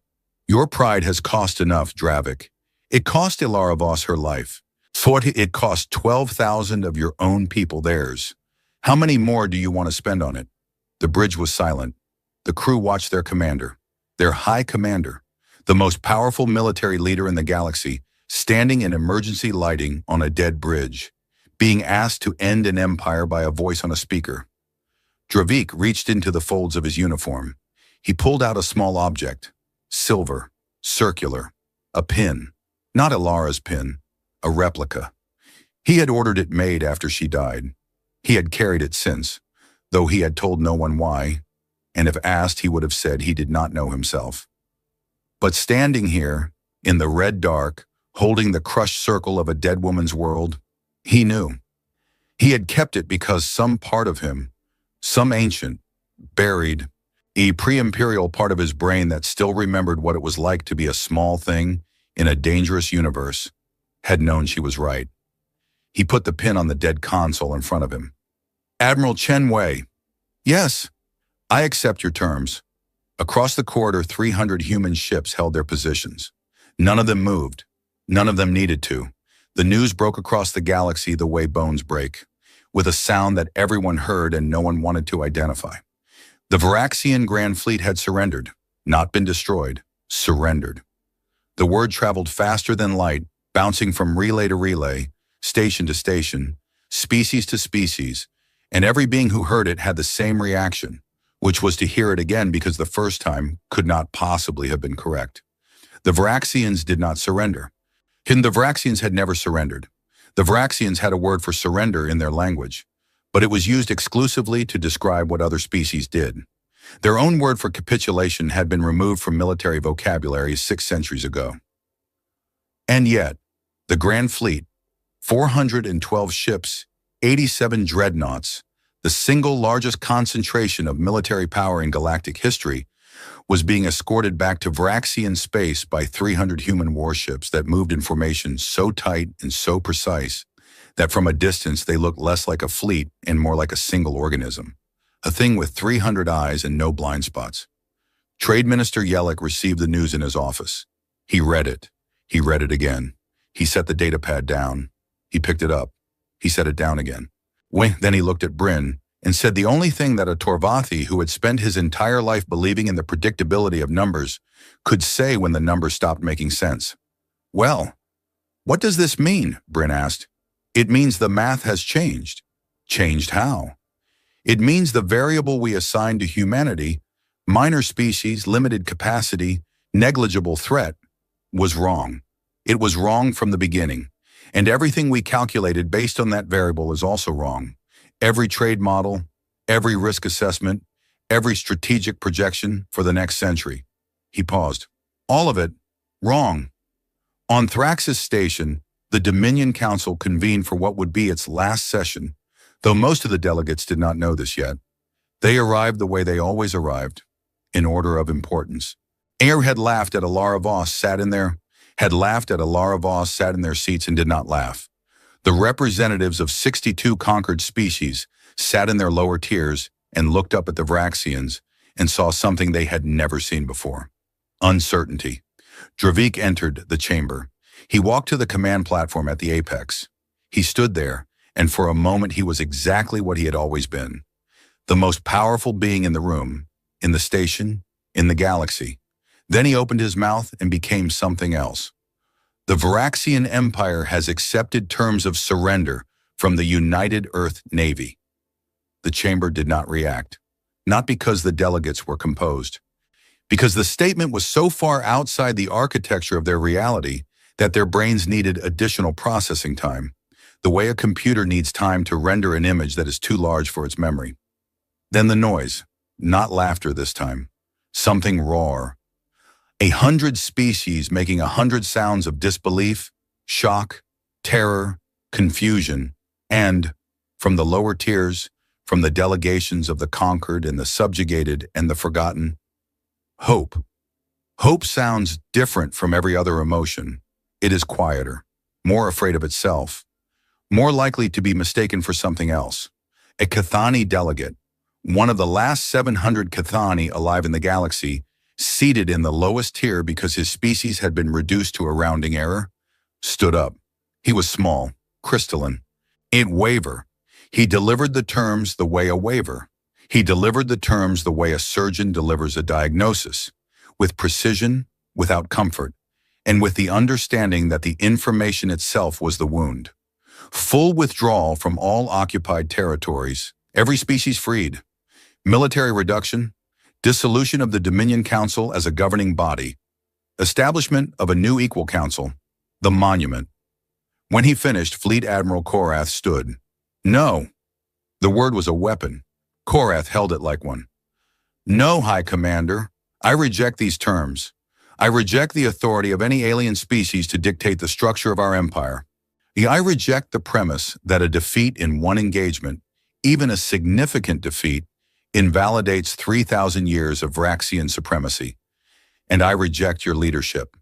Your pride has cost enough, Dravik. It cost Alara Voss her life. It cost 12,000 of your own people theirs. How many more do you want to spend on it? The bridge was silent. The crew watched their commander, their high commander, the most powerful military leader in the galaxy, standing in emergency lighting on a dead bridge, being asked to end an empire by a voice on a speaker. Dravik reached into the folds of his uniform. He pulled out a small object, silver, circular, a pin, not Alara's pin, a replica. He had ordered it made after she died. He had carried it since, though he had told no one why, and if asked, he would have said he did not know himself. But standing here, in the red dark, holding the crushed circle of a dead woman's world, he knew. He had kept it because some part of him, some ancient, buried, a pre-imperial part of his brain that still remembered what it was like to be a small thing in a dangerous universe, had known she was right. He put the pin on the dead console in front of him. Admiral Chen Wei. Yes, I accept your terms. Across the corridor, 300 human ships held their positions. None of them moved. None of them needed to. The news broke across the galaxy the way bones break, with a sound that everyone heard and no one wanted to identify. The Varaxian Grand Fleet had surrendered, not been destroyed, surrendered. The word traveled faster than light, bouncing from relay to relay, station to station, species to species, and every being who heard it had the same reaction, which was to hear it again because the first time could not possibly have been correct. The Varaxians did not surrender. The Varaxians had never surrendered. The Varaxians had a word for surrender in their language, but it was used exclusively to describe what other species did. Their own word for capitulation had been removed from military vocabulary 6 centuries ago. And yet, the Grand Fleet, 412 ships, 87 dreadnoughts, the single largest concentration of military power in galactic history, was being escorted back to Vraxian space by 300 human warships that moved in formation so tight and so precise that from a distance they looked less like a fleet and more like a single organism, a thing with 300 eyes and no blind spots. Trade Minister Yellick received the news in his office. He read it. He read it again. He set the datapad down. He picked it up. He set it down again. Then he looked at Bryn and said the only thing that a Torvathi who had spent his entire life believing in the predictability of numbers could say when the numbers stopped making sense. "Well, what does this mean?" Bryn asked. "It means the math has changed." "Changed how?" "It means the variable we assigned to humanity, minor species, limited capacity, negligible threat, was wrong. It was wrong from the beginning. And everything we calculated based on that variable is also wrong. Every trade model, every risk assessment, every strategic projection for the next century." He paused. "All of it, wrong." On Thrax's station, the Dominion Council convened for what would be its last session, though most of the delegates did not know this yet. They arrived the way they always arrived, in order of importance. Air had laughed at Alara Voss sat in their seats and did not laugh. The representatives of 62 conquered species sat in their lower tiers and looked up at the Vraxians and saw something they had never seen before. Uncertainty. Dravik entered the chamber. He walked to the command platform at the apex. He stood there, and for a moment he was exactly what he had always been. The most powerful being in the room, in the station, in the galaxy. Then he opened his mouth and became something else. "The Vraxian Empire has accepted terms of surrender from the United Earth Navy." The chamber did not react, not because the delegates were composed, because the statement was so far outside the architecture of their reality that their brains needed additional processing time, the way a computer needs time to render an image that is too large for its memory. Then the noise, not laughter this time, something raw. 100 species making 100 sounds of disbelief, shock, terror, confusion, and, from the lower tiers, from the delegations of the conquered and the subjugated and the forgotten, hope. Hope sounds different from every other emotion. It is quieter, more afraid of itself, more likely to be mistaken for something else. A Cathani delegate, one of the last 700 Cathani alive in the galaxy, seated in the lowest tier because his species had been reduced to a rounding error, stood up. He was small, crystalline. It waver. He delivered the terms the way a waiver. He delivered the terms the way a surgeon delivers a diagnosis, with precision, without comfort, and with the understanding that the information itself was the wound. Full withdrawal from all occupied territories, every species freed. Military reduction, dissolution of the Dominion Council as a governing body, establishment of a new equal council, the monument. When he finished, Fleet Admiral Korath stood. "No." The word was a weapon. Korath held it like one. "No, High Commander. I reject these terms. I reject the authority of any alien species to dictate the structure of our empire. I reject the premise that a defeat in one engagement, even a significant defeat, invalidates 3,000 years of Vraxian supremacy. And I reject your leadership."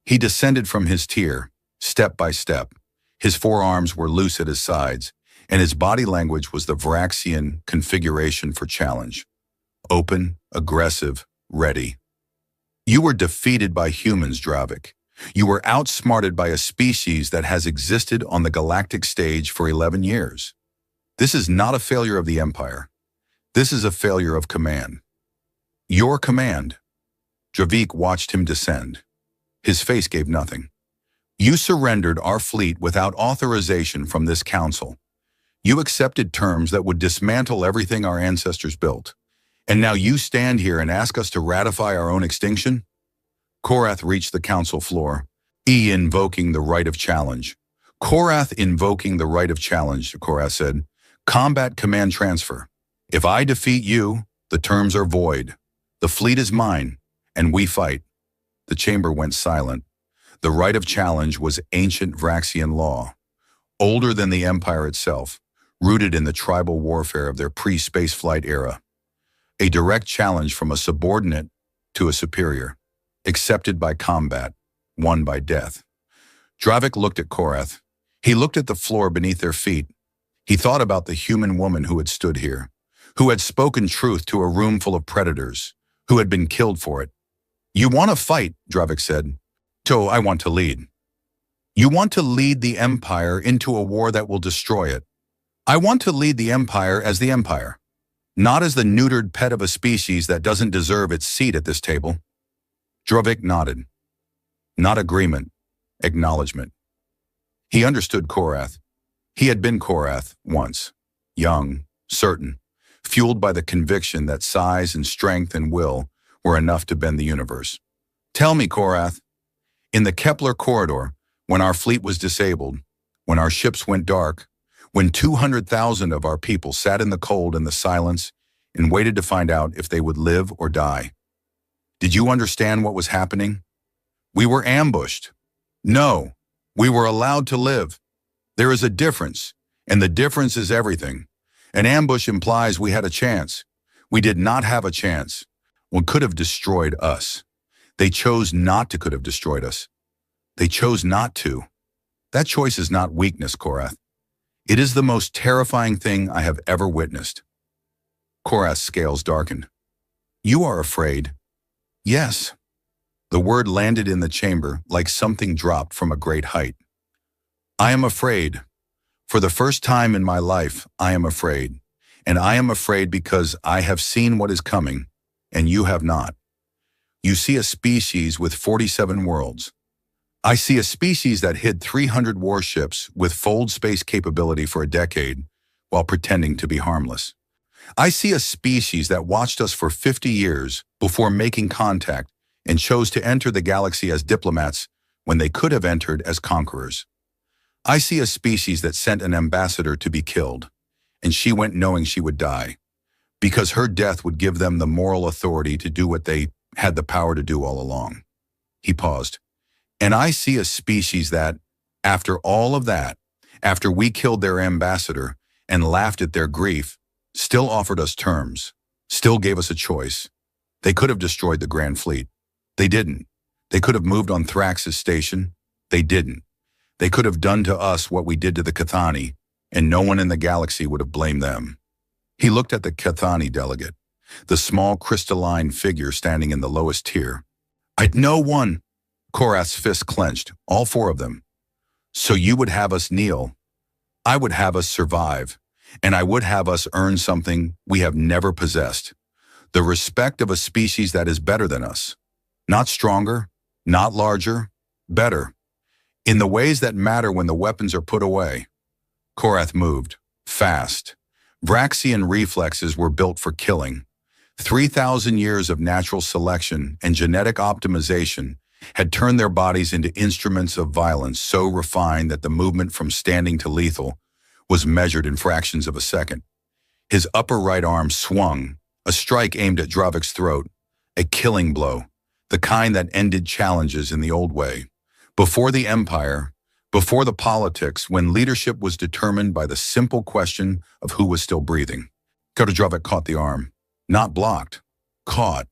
He descended from his tier, step by step. His forearms were loose at his sides, and his body language was the Vraxian configuration for challenge. Open, aggressive, ready. "You were defeated by humans, Dravik. You were outsmarted by a species that has existed on the galactic stage for 11 years. This is not a failure of the Empire. This is a failure of command. Your command." Dravik watched him descend. His face gave nothing. "You surrendered our fleet without authorization from this council. You accepted terms that would dismantle everything our ancestors built. And now you stand here and ask us to ratify our own extinction?" Korath reached the council floor, invoking the right of challenge. "Korath invoking the right of challenge," Korath said. "Combat command transfer. If I defeat you, the terms are void. The fleet is mine, and we fight." The chamber went silent. The right of challenge was ancient Vraxian law, older than the Empire itself, rooted in the tribal warfare of their pre-spaceflight era. A direct challenge from a subordinate to a superior, accepted by combat, won by death. Dravik looked at Korath. He looked at the floor beneath their feet. He thought about the human woman who had stood here, who had spoken truth to a room full of predators, who had been killed for it. "You want to fight," Dravik said. "So I want to lead. You want to lead the Empire into a war that will destroy it. I want to lead the Empire as the Empire, not as the neutered pet of a species that doesn't deserve its seat at this table." Dravik nodded. Not agreement, acknowledgement. He understood Korath. He had been Korath once, young, certain, fueled by the conviction that size and strength and will were enough to bend the universe. "Tell me, Korath, in the Kepler corridor, when our fleet was disabled, when our ships went dark, when 200,000 of our people sat in the cold and the silence and waited to find out if they would live or die, did you understand what was happening? We were ambushed. No, we were allowed to live. There is a difference, and the difference is everything. An ambush implies we had a chance. We did not have a chance. One could have destroyed us. They chose not to could have destroyed us. They chose not to. That choice is not weakness, Korath. It is the most terrifying thing I have ever witnessed." Korath's scales darkened. "You are afraid." "Yes." The word landed in the chamber like something dropped from a great height. "I am afraid. For the first time in my life, I am afraid. And I am afraid because I have seen what is coming, and you have not. You see a species with 47 worlds. I see a species that hid 300 warships with fold space capability for a decade while pretending to be harmless. I see a species that watched us for 50 years before making contact and chose to enter the galaxy as diplomats when they could have entered as conquerors. I see a species that sent an ambassador to be killed, and she went knowing she would die, because her death would give them the moral authority to do what they had the power to do all along." He paused. "And I see a species that, after all of that, after we killed their ambassador and laughed at their grief, still offered us terms, still gave us a choice. They could have destroyed the Grand Fleet. They didn't. They could have moved on Thrax's station. They didn't. They could have done to us what we did to the Cathani, and no one in the galaxy would have blamed them." He looked at the Cathani delegate, the small crystalline figure standing in the lowest tier. "I'd know one." Korath's fist clenched, all four of them. "So you would have us kneel. I would have us survive, and I would have us earn something we have never possessed. The respect of a species that is better than us. Not stronger, not larger, better. In the ways that matter when the weapons are put away." Korath moved, fast. Vraxian reflexes were built for killing. 3,000 years of natural selection and genetic optimization had turned their bodies into instruments of violence so refined that the movement from standing to lethal was measured in fractions of a second. His upper right arm swung, a strike aimed at Dravik's throat, a killing blow, the kind that ended challenges in the old way. Before the Empire, before the politics, when leadership was determined by the simple question of who was still breathing. Dravik caught the arm. Not blocked. Caught.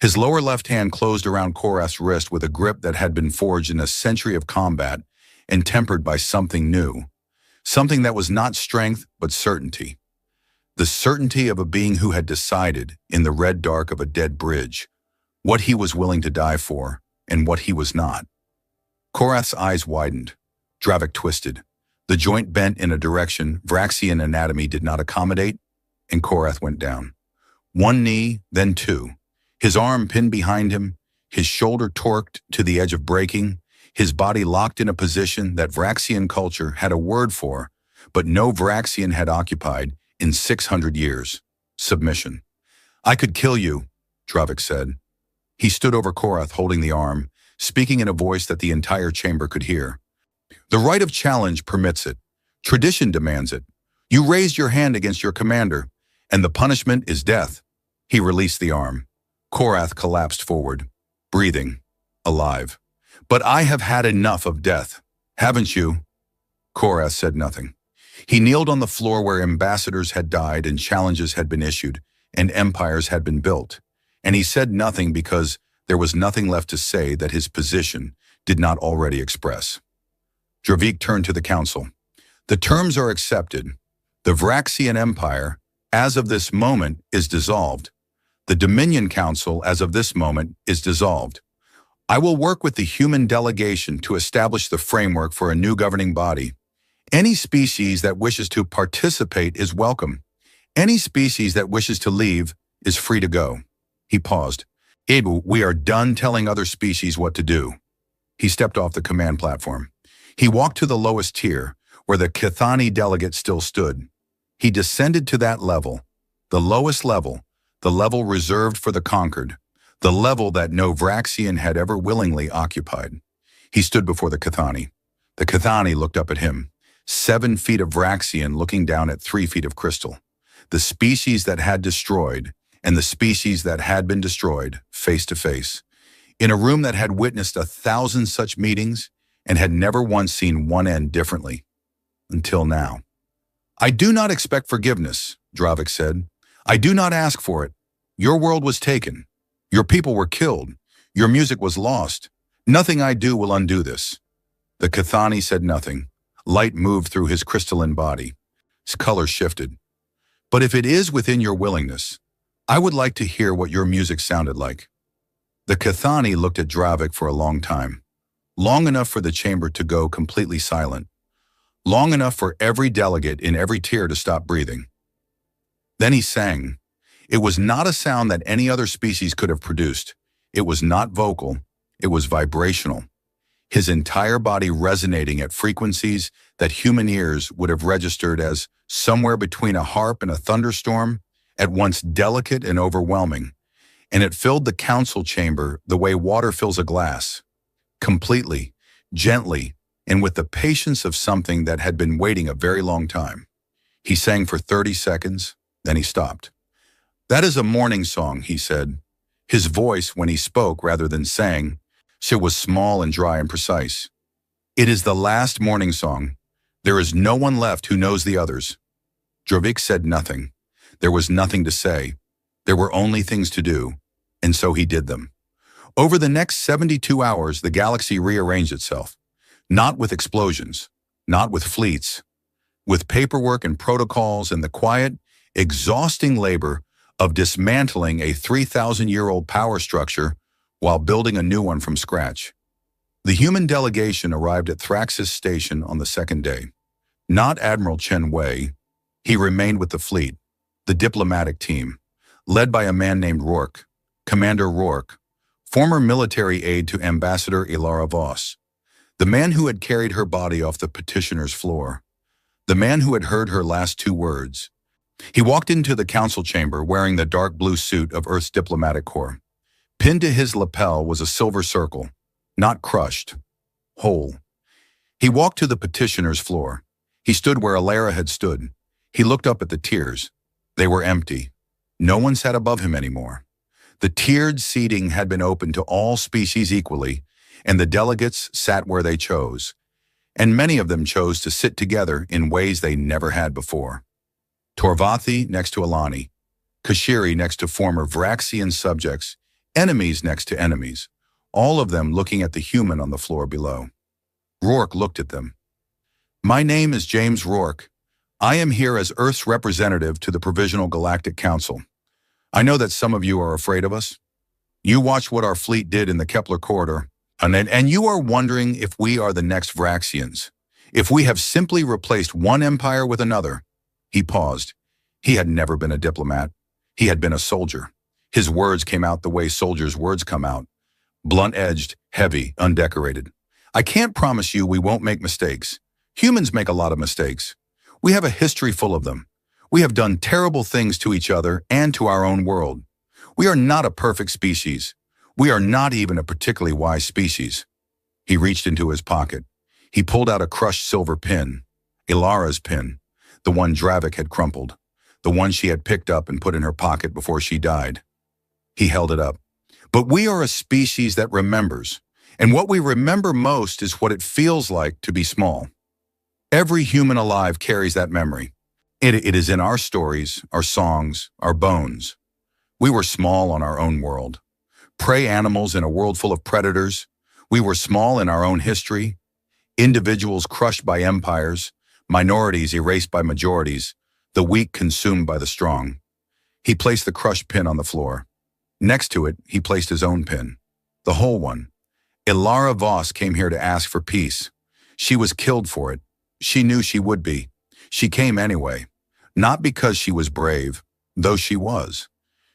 His lower left hand closed around Korath's wrist with a grip that had been forged in a century of combat and tempered by something new. Something that was not strength, but certainty. The certainty of a being who had decided, in the red dark of a dead bridge, what he was willing to die for and what he was not. Korath's eyes widened. Dravik twisted. The joint bent in a direction Vraxian anatomy did not accommodate, and Korath went down. One knee, then two. His arm pinned behind him, his shoulder torqued to the edge of breaking, his body locked in a position that Vraxian culture had a word for, but no Vraxian had occupied in 600 years. Submission. "I could kill you," Dravik said. He stood over Korath holding the arm, speaking in a voice that the entire chamber could hear. "The right of challenge permits it. Tradition demands it. You raised your hand against your commander, and the punishment is death." He released the arm. Korath collapsed forward, breathing, alive. "But I have had enough of death, haven't you?" Korath said nothing. He kneeled on the floor where ambassadors had died and challenges had been issued and empires had been built, and he said nothing because there was nothing left to say that his position did not already express. Dravik turned to the council. The terms are accepted. The Vraxian Empire, as of this moment, is dissolved. The Dominion Council, as of this moment, is dissolved. I will work with the human delegation to establish the framework for a new governing body. Any species that wishes to participate is welcome. Any species that wishes to leave is free to go. He paused. Abu, we are done telling other species what to do. He stepped off the command platform. He walked to the lowest tier, where the Kithani delegate still stood. He descended to that level, the lowest level, the level reserved for the conquered, the level that no Vraxian had ever willingly occupied. He stood before the Kithani. The Kithani looked up at him, 7 feet of Vraxian looking down at 3 feet of crystal. The species that had destroyed and the species that had been destroyed, face to face, in a room that had witnessed 1,000 such meetings and had never once seen one end differently. Until now. I do not expect forgiveness, Dravik said. I do not ask for it. Your world was taken. Your people were killed. Your music was lost. Nothing I do will undo this. The Kithani said nothing. Light moved through his crystalline body. His color shifted. But if it is within your willingness, I would like to hear what your music sounded like. The Kithani looked at Dravik for a long time. Long enough for the chamber to go completely silent. Long enough for every delegate in every tier to stop breathing. Then he sang. It was not a sound that any other species could have produced. It was not vocal. It was vibrational. His entire body resonating at frequencies that human ears would have registered as somewhere between a harp and a thunderstorm, at once delicate and overwhelming. And it filled the council chamber the way water fills a glass. Completely, gently, and with the patience of something that had been waiting a very long time. He sang for 30 seconds, then he stopped. That is a morning song, he said. His voice, when he spoke rather than sang, was small and dry and precise. It is the last morning song. There is no one left who knows the others. Dravik said nothing. There was nothing to say. There were only things to do, and so he did them. Over the next 72 hours, the galaxy rearranged itself. Not with explosions, not with fleets, with paperwork and protocols and the quiet, exhausting labor of dismantling a 3,000-year-old power structure while building a new one from scratch. The human delegation arrived at Thraxis Station on the second day. Not Admiral Chen Wei. He remained with the fleet, the diplomatic team, led by a man named Rourke, Commander Rourke, former military aide to Ambassador Ilara Voss, the man who had carried her body off the petitioner's floor, the man who had heard her last 2 words. He walked into the council chamber wearing the dark blue suit of Earth's diplomatic corps. Pinned to his lapel was a silver circle, not crushed, whole. He walked to the petitioner's floor. He stood where Ilara had stood. He looked up at the tiers. They were empty. No one sat above him anymore. The tiered seating had been open to all species equally, and the delegates sat where they chose. And many of them chose to sit together in ways they never had before. Torvathi next to Alani, Kashiri next to former Vraxian subjects, enemies next to enemies, all of them looking at the human on the floor below. Rourke looked at them. My name is James Rourke. I am here as Earth's representative to the Provisional Galactic Council. I know that some of you are afraid of us. You watched what our fleet did in the Kepler corridor, and you are wondering if we are the next Vraxians, if we have simply replaced one empire with another. He paused. He had never been a diplomat. He had been a soldier. His words came out the way soldiers' words come out, blunt-edged, heavy, undecorated. I can't promise you we won't make mistakes. Humans make a lot of mistakes. We have a history full of them. We have done terrible things to each other and to our own world. We are not a perfect species. We are not even a particularly wise species. He reached into his pocket. He pulled out a crushed silver pin, Ilara's pin, the one Dravik had crumpled, the one she had picked up and put in her pocket before she died. He held it up. But we are a species that remembers, and what we remember most is what it feels like to be small. Every human alive carries that memory. It is in our stories, our songs, our bones. We were small on our own world. Prey animals in a world full of predators. We were small in our own history. Individuals crushed by empires, minorities erased by majorities, the weak consumed by the strong. He placed the crushed pin on the floor. Next to it, he placed his own pin. The whole one. Ilara Voss came here to ask for peace. She was killed for it. She knew she would be. She came anyway. Not because she was brave, though she was.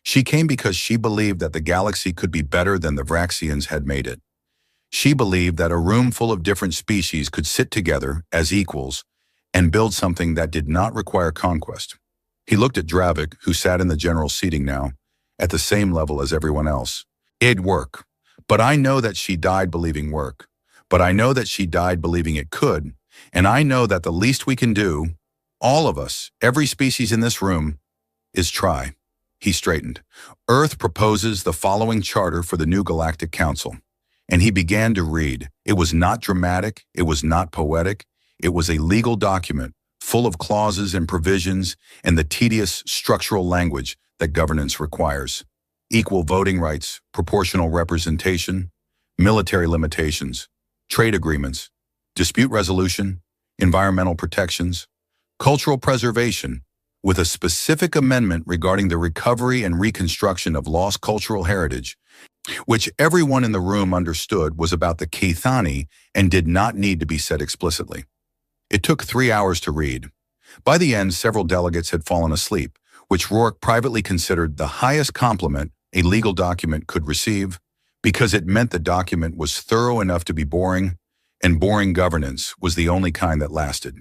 She came because she believed that the galaxy could be better than the Vraxians had made it. She believed that a room full of different species could sit together as equals and build something that did not require conquest. He looked at Dravik, who sat in the general seating now, at the same level as everyone else. It'd work. But I know that she died believing work. But I know that she died believing it could. And I know that the least we can do, all of us, every species in this room, is try. He straightened. Earth proposes the following charter for the new Galactic Council. And he began to read. It was not dramatic. It was not poetic. It was a legal document full of clauses and provisions and the tedious structural language that governance requires. Equal voting rights, proportional representation, military limitations, trade agreements, dispute resolution, environmental protections, cultural preservation, with a specific amendment regarding the recovery and reconstruction of lost cultural heritage, which everyone in the room understood was about the Keithani and did not need to be said explicitly. It took 3 hours to read. By the end, several delegates had fallen asleep, which Rourke privately considered the highest compliment a legal document could receive, because it meant the document was thorough enough to be boring, and boring governance was the only kind that lasted.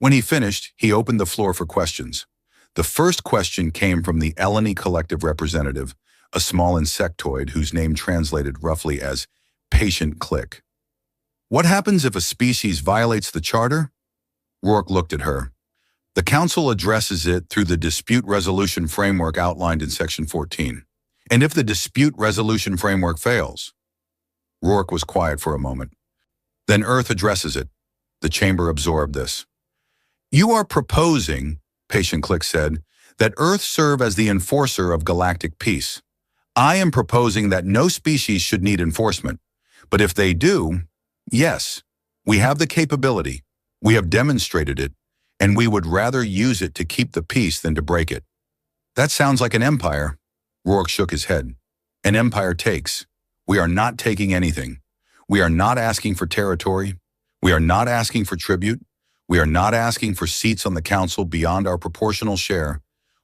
When he finished, he opened the floor for questions. The first question came from the Eleni Collective representative, a small insectoid whose name translated roughly as patient click. What happens if a species violates the charter? Rourke looked at her. The Council addresses it through the dispute resolution framework outlined in Section 14. And if the dispute resolution framework fails? Rourke was quiet for a moment. Then Earth addresses it. The chamber absorbed this. You are proposing, Patient Click said, that Earth serve as the enforcer of galactic peace. I am proposing that no species should need enforcement. But if they do, yes, we have the capability, we have demonstrated it, and we would rather use it to keep the peace than to break it. That sounds like an empire. Rourke shook his head. An empire takes. We are not taking anything. We are not asking for territory. We are not asking for tribute. We are not asking for seats on the council beyond our proportional share.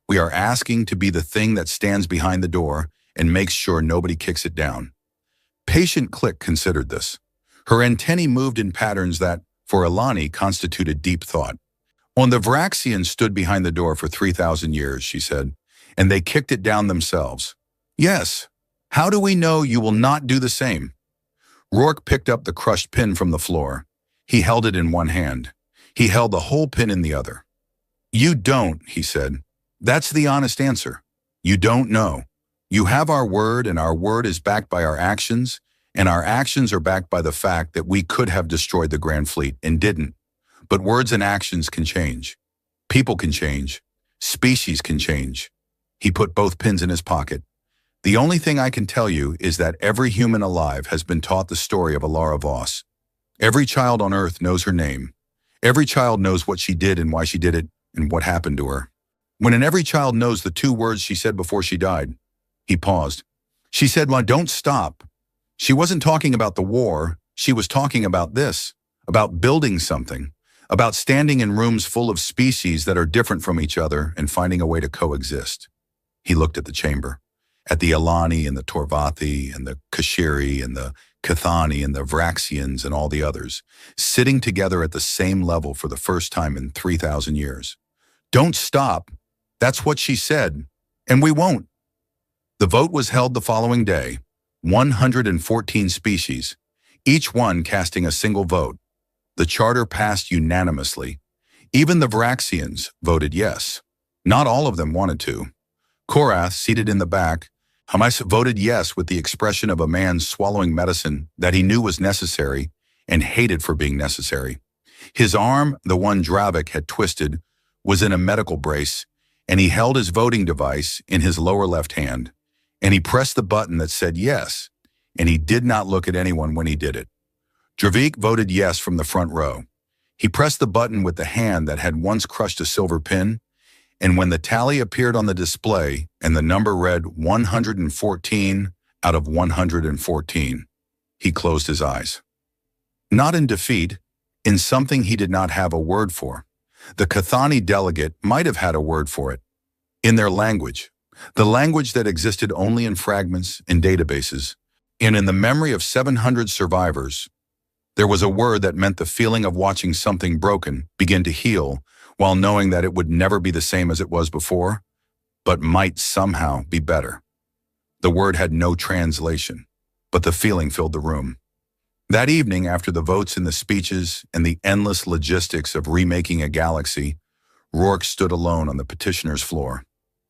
We are asking to be the thing that stands behind the door and makes sure nobody kicks it down. Patient Click considered this. Her antennae moved in patterns that, for Eleni, constituted deep thought. On the Vraxians stood behind the door for 3,000 years, she said, and they kicked it down themselves. Yes. How do we know you will not do the same? Rourke picked up the crushed pin from the floor. He held it in one hand. He held the whole pin in the other. You don't, he said. That's the honest answer. You don't know. You have our word, and our word is backed by our actions, and our actions are backed by the fact that we could have destroyed the Grand Fleet and didn't. But words and actions can change. People can change. Species can change. He put both pins in his pocket. The only thing I can tell you is that every human alive has been taught the story of Ilara Voss. Every child on Earth knows her name. Every child knows what she did and why she did it and what happened to her. When every child knows the 2 words she said before she died. He paused. She said, "Well, don't stop." She wasn't talking about the war. She was talking about this, about building something, about standing in rooms full of species that are different from each other and finding a way to coexist. He looked at the chamber, at the Eleni and the Torvathi and the Kashiri and the Keithani and the Vraxians and all the others, sitting together at the same level for the first time in 3,000 years. Don't stop. That's what she said. And we won't. The vote was held the following day. 114 species, each one casting a single vote. The charter passed unanimously. Even the Vraxians voted yes. Not all of them wanted to. Korath, seated in the back, Hamas voted yes with the expression of a man swallowing medicine that he knew was necessary and hated for being necessary. His arm, the one Dravik had twisted, was in a medical brace, and he held his voting device in his lower left hand, and he pressed the button that said yes, and he did not look at anyone when he did it. Dravik voted yes from the front row. He pressed the button with the hand that had once crushed a silver pin, and when the tally appeared on the display and the number read 114 out of 114, he closed his eyes. Not in defeat, in something he did not have a word for. The Cathani delegate might have had a word for it. In their language, the language that existed only in fragments and databases, and in the memory of 700 survivors, there was a word that meant the feeling of watching something broken begin to heal while knowing that it would never be the same as it was before, but might somehow be better. The word had no translation, but the feeling filled the room. That evening, after the votes and the speeches and the endless logistics of remaking a galaxy, Rourke stood alone on the petitioner's floor.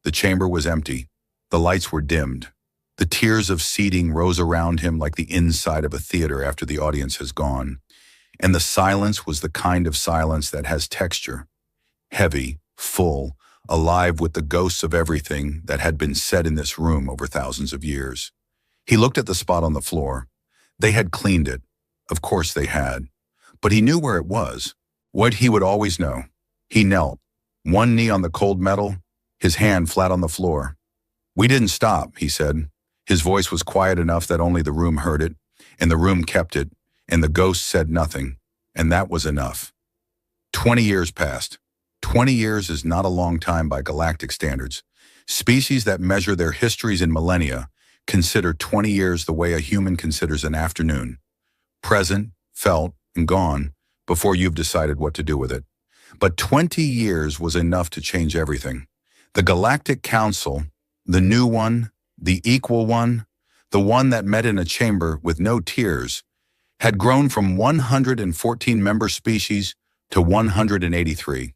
The chamber was empty. The lights were dimmed. The tiers of seating rose around him like the inside of a theater after the audience has gone. And the silence was the kind of silence that has texture. Heavy, full, alive with the ghosts of everything that had been said in this room over thousands of years. He looked at the spot on the floor. They had cleaned it. Of course they had. But he knew where it was. What he would always know. He knelt, one knee on the cold metal, his hand flat on the floor. "We didn't stop," he said. His voice was quiet enough that only the room heard it, and the room kept it, and the ghost said nothing, and that was enough. 20 years passed. 20 years is not a long time by galactic standards. Species that measure their histories in millennia consider 20 years the way a human considers an afternoon. Present, felt, and gone before you've decided what to do with it. But 20 years was enough to change everything. The Galactic Council, the new one, the equal one, the one that met in a chamber with no tiers, had grown from 114 member species to 183.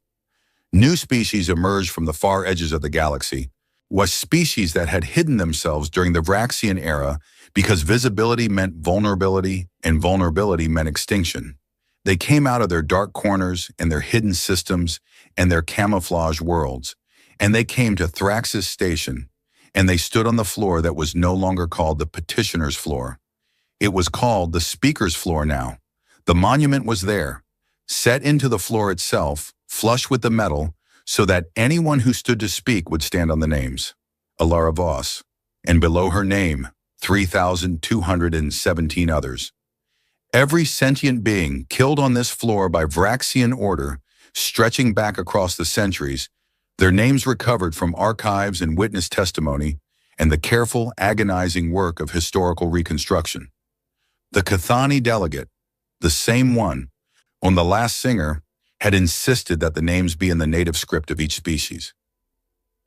New species emerged from the far edges of the galaxy, was species that had hidden themselves during the Vraxian era because visibility meant vulnerability and vulnerability meant extinction. They came out of their dark corners and their hidden systems and their camouflage worlds, and they came to Thrax's station, and they stood on the floor that was no longer called the petitioner's floor. It was called the speaker's floor now. The monument was there, set into the floor itself, flush with the metal, so that anyone who stood to speak would stand on the names. Alara Voss, and below her name, 3,217 others. Every sentient being killed on this floor by Vraxian order, stretching back across the centuries, their names recovered from archives and witness testimony and the careful, agonizing work of historical reconstruction. The Cathani delegate, the same one, on the last singer, had insisted that the names be in the native script of each species.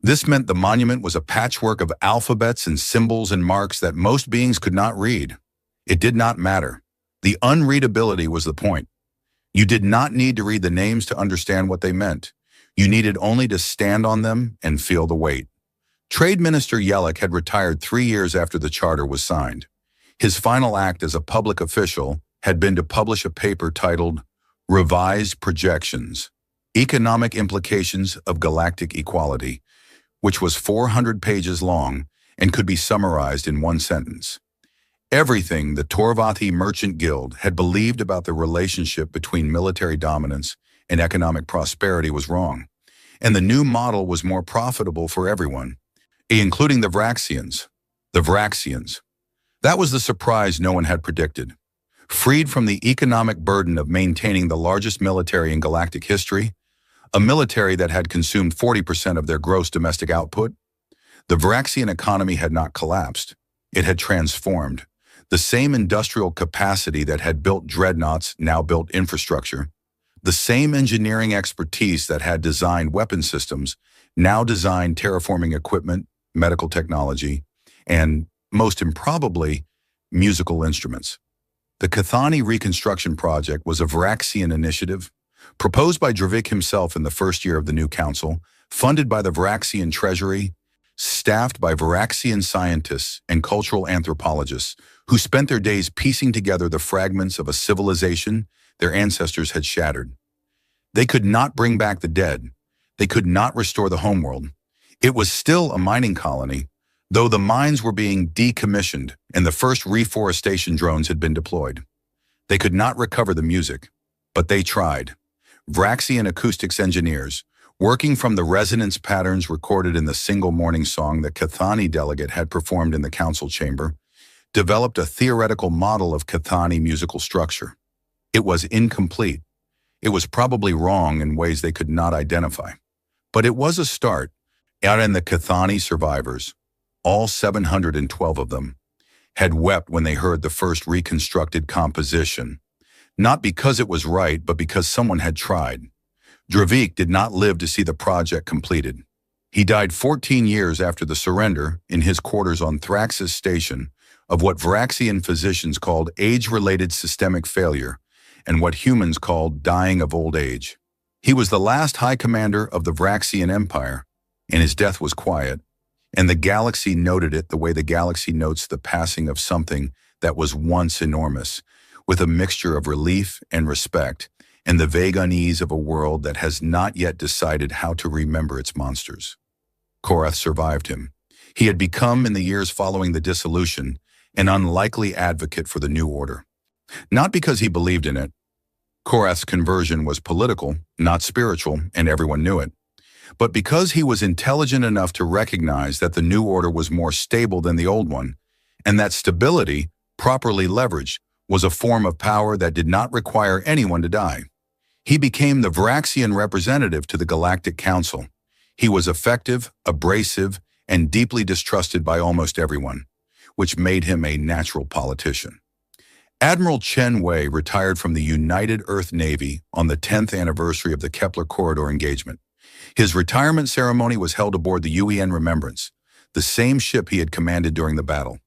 This meant the monument was a patchwork of alphabets and symbols and marks that most beings could not read. It did not matter. The unreadability was the point. You did not need to read the names to understand what they meant. You needed only to stand on them and feel the weight. Trade Minister Yellick had retired 3 years after the charter was signed. His final act as a public official had been to publish a paper titled Revised Projections, Economic Implications of Galactic Equality, which was 400 pages long and could be summarized in one sentence. Everything the Torvathi Merchant Guild had believed about the relationship between military dominance and economic prosperity was wrong, and the new model was more profitable for everyone, including the Vraxians. The Vraxians. That was the surprise no one had predicted. Freed from the economic burden of maintaining the largest military in galactic history, a military that had consumed 40% of their gross domestic output, the Vraxian economy had not collapsed. It had transformed. The same industrial capacity that had built dreadnoughts now built infrastructure. The same engineering expertise that had designed weapon systems now designed terraforming equipment, medical technology, and, most improbably, musical instruments. The Cathani Reconstruction Project was a Vraxian initiative, proposed by Dravik himself in the first year of the new council, funded by the Vraxian treasury, staffed by Vraxian scientists and cultural anthropologists who spent their days piecing together the fragments of a civilization their ancestors had shattered. They could not bring back the dead. They could not restore the homeworld. It was still a mining colony, though the mines were being decommissioned and the first reforestation drones had been deployed. They could not recover the music, but they tried. Vraxian acoustics engineers, working from the resonance patterns recorded in the single morning song that Cathani delegate had performed in the council chamber, developed a theoretical model of Cathani musical structure. It was incomplete. It was probably wrong in ways they could not identify. But it was a start. And the Cathani survivors, all 712 of them, had wept when they heard the first reconstructed composition, not because it was right, but because someone had tried. Dravik did not live to see the project completed. He died 14 years after the surrender in his quarters on Thraxis Station of what Vraxian physicians called age-related systemic failure and what humans called dying of old age. He was the last high commander of the Vraxian Empire, and his death was quiet, and the galaxy noted it the way the galaxy notes the passing of something that was once enormous, with a mixture of relief and respect, and the vague unease of a world that has not yet decided how to remember its monsters. Korath survived him. He had become, in the years following the dissolution, an unlikely advocate for the new order. Not because he believed in it. Korath's conversion was political, not spiritual, and everyone knew it. But because he was intelligent enough to recognize that the new order was more stable than the old one, and that stability, properly leveraged, was a form of power that did not require anyone to die. He became the Vraxian representative to the Galactic Council. He was effective, abrasive, and deeply distrusted by almost everyone, which made him a natural politician. Admiral Chen Wei retired from the United Earth Navy on the 10th anniversary of the Kepler Corridor engagement. His retirement ceremony was held aboard the UEN Remembrance, the same ship he had commanded during the battle.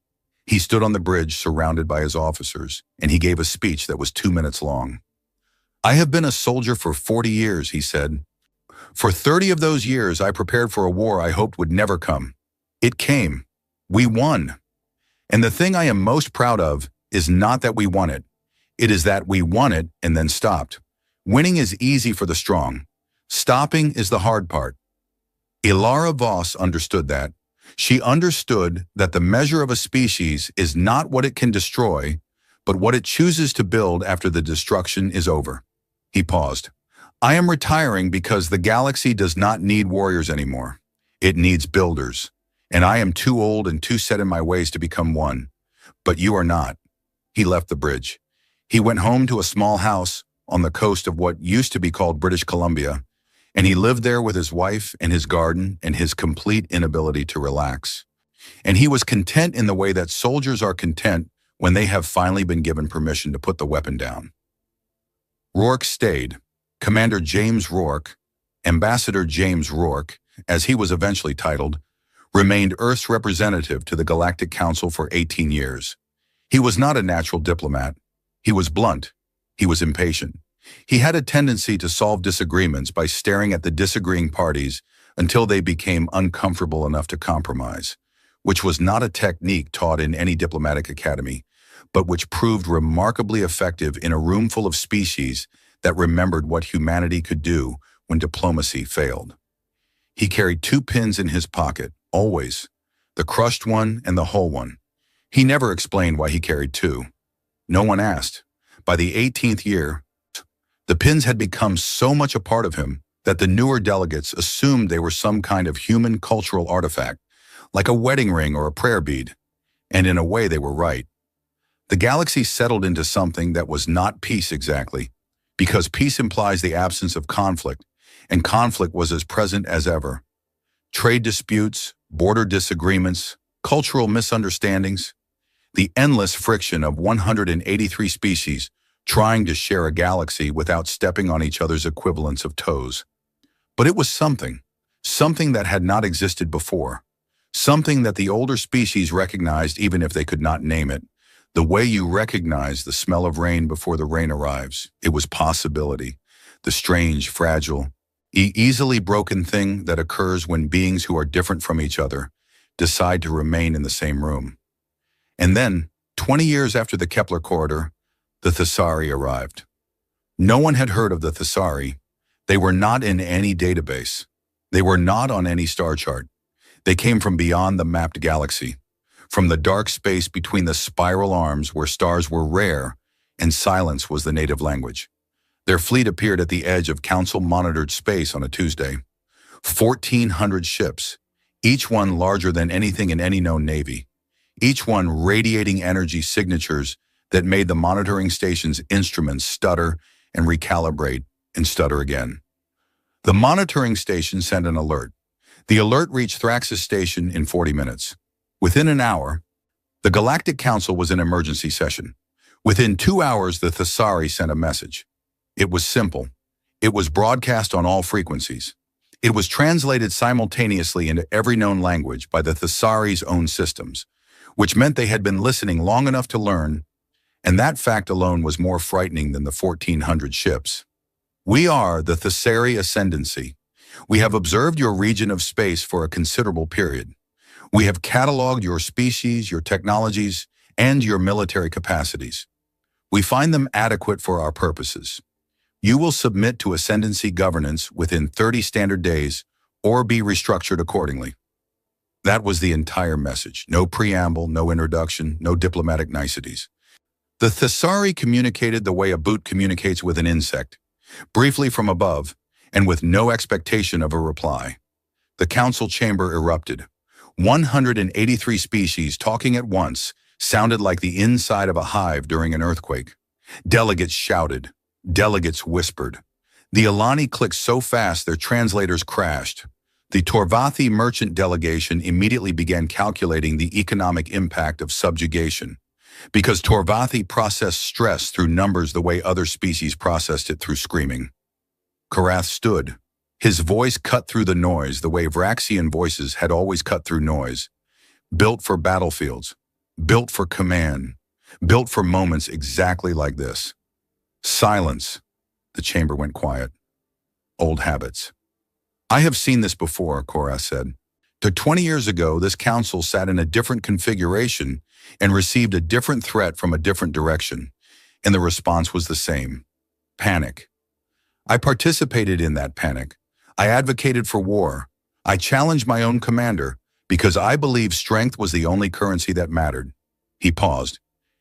He stood on the bridge surrounded by his officers, and he gave a speech that was 2 minutes long. "I have been a soldier for 40 years, he said. For 30 of those years, I prepared for a war I hoped would never come. It came. We won. And the thing I am most proud of is not that we won it. It is that we won it and then stopped. Winning is easy for the strong. Stopping is the hard part." Ilara Voss understood that. She understood that the measure of a species is not what it can destroy, but what it chooses to build after the destruction is over. He paused. "I am retiring because the galaxy does not need warriors anymore. It needs builders, and I am too old and too set in my ways to become one. But you are not." He left the bridge. He went home to a small house on the coast of what used to be called British Columbia, and he lived there with his wife and his garden and his complete inability to relax. And he was content in the way that soldiers are content when they have finally been given permission to put the weapon down. Rourke stayed. Commander James Rourke, Ambassador James Rourke, as he was eventually titled, remained Earth's representative to the Galactic Council for 18 years. He was not a natural diplomat. He was blunt. He was impatient. He had a tendency to solve disagreements by staring at the disagreeing parties until they became uncomfortable enough to compromise, which was not a technique taught in any diplomatic academy, but which proved remarkably effective in a room full of species that remembered what humanity could do when diplomacy failed. He carried 2 pins in his pocket, always, the crushed one and the whole one. He never explained why he carried 2. No one asked. By the 18th year, the pins had become so much a part of him that the newer delegates assumed they were some kind of human cultural artifact, like a wedding ring or a prayer bead. And in a way, they were right. The galaxy settled into something that was not peace exactly, because peace implies the absence of conflict, and conflict was as present as ever. Trade disputes, border disagreements, cultural misunderstandings, the endless friction of 183 species trying to share a galaxy without stepping on each other's equivalents of toes. But it was something that had not existed before, something that the older species recognized even if they could not name it. The way you recognize the smell of rain before the rain arrives. It was possibility, the strange, fragile, easily broken thing that occurs when beings who are different from each other decide to remain in the same room. And then, 20 years after the Kepler Corridor, the Thessari arrived. No one had heard of the Thessari. They were not in any database. They were not on any star chart. They came from beyond the mapped galaxy, from the dark space between the spiral arms where stars were rare and silence was the native language. Their fleet appeared at the edge of Council-monitored space on a Tuesday. 1,400 ships, each one larger than anything in any known navy, each one radiating energy signatures that made the monitoring station's instruments stutter and recalibrate and stutter again. The monitoring station sent an alert. The alert reached Thrax's station in 40 minutes. Within an hour, the Galactic Council was in emergency session. Within 2 hours, the Thesari sent a message. It was simple. It was broadcast on all frequencies. It was translated simultaneously into every known language by the Thesari's own systems, which meant they had been listening long enough to learn, and that fact alone was more frightening than the 1,400 ships. We are the Thesari Ascendancy. We have observed your region of space for a considerable period. We have cataloged your species, your technologies, and your military capacities. We find them adequate for our purposes. You will submit to Ascendancy governance within 30 standard days or be restructured accordingly. That was the entire message. No preamble, no introduction, no diplomatic niceties. The Thesari communicated the way a boot communicates with an insect, briefly from above, and with no expectation of a reply. The council chamber erupted. 183 species talking at once sounded like the inside of a hive during an earthquake. Delegates shouted. Delegates whispered. The Alani clicked so fast their translators crashed. The Torvathi merchant delegation immediately began calculating the economic impact of subjugation, because Torvathi processed stress through numbers the way other species processed it through screaming. Korath stood. His voice cut through the noise the way Vraxian voices had always cut through noise. Built for battlefields, built for command, built for moments exactly like this. Silence. The chamber went quiet. Old habits. I have seen this before, Korath said. 20 years ago, this council sat in a different configuration and received a different threat from a different direction, and the response was the same. Panic. I participated in that panic. I advocated for war. I challenged my own commander because I believed strength was the only currency that mattered. He paused.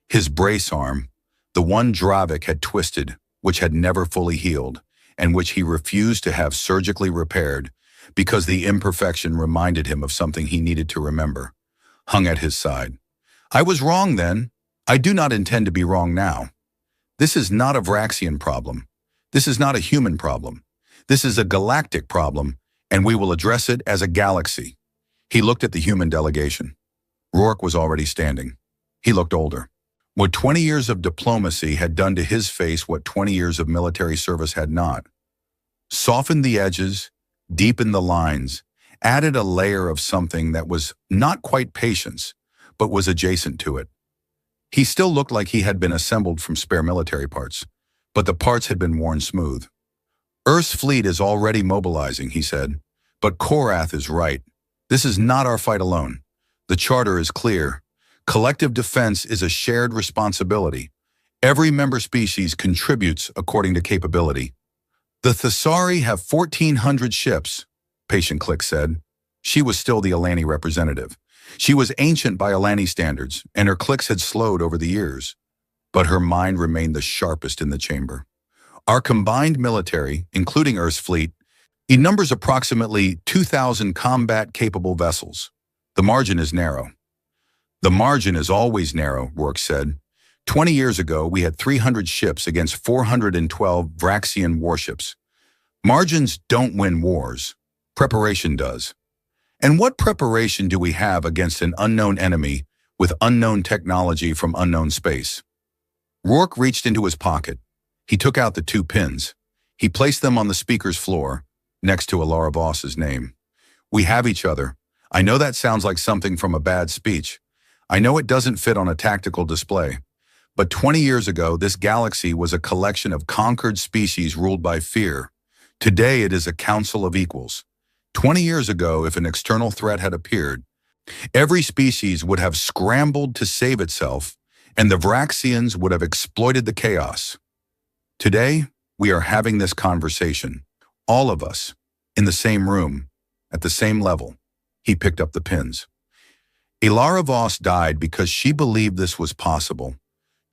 His brace arm, the one Dravik had twisted, which had never fully healed, and which he refused to have surgically repaired because the imperfection reminded him of something he needed to remember, hung at his side. I was wrong then. I do not intend to be wrong now. This is not a Vraxian problem. This is not a human problem. This is a galactic problem, and we will address it as a galaxy. He looked at the human delegation. Rourke was already standing. He looked older. What 20 years of diplomacy had done to his face what 20 years of military service had not. Softened the edges, deepened the lines, added a layer of something that was not quite patience, but was adjacent to it. He still looked like he had been assembled from spare military parts, but the parts had been worn smooth. Earth's fleet is already mobilizing, he said, but Korath is right. This is not our fight alone. The charter is clear. Collective defense is a shared responsibility. Every member species contributes according to capability. The Thesari have 1,400 ships, Patient Click said. She was still the Alani representative. She was ancient by Alani standards, and her clicks had slowed over the years. But her mind remained the sharpest in the chamber. Our combined military, including Earth's fleet, it numbers approximately 2,000 combat-capable vessels. The margin is narrow. The margin is always narrow, Rourke said. 20 years ago, we had 300 ships against 412 Vraxian warships. Margins don't win wars. Preparation does. And what preparation do we have against an unknown enemy with unknown technology from unknown space? Rourke reached into his pocket. He took out the 2 pins. He placed them on the speaker's floor, next to Alara Voss's name. We have each other. I know that sounds like something from a bad speech. I know it doesn't fit on a tactical display. But 20 years ago, this galaxy was a collection of conquered species ruled by fear. Today, it is a council of equals. 20 years ago, if an external threat had appeared, every species would have scrambled to save itself, and the Vraxians would have exploited the chaos. Today, we are having this conversation, all of us, in the same room, at the same level. He picked up the pins. Ilara Voss died because she believed this was possible.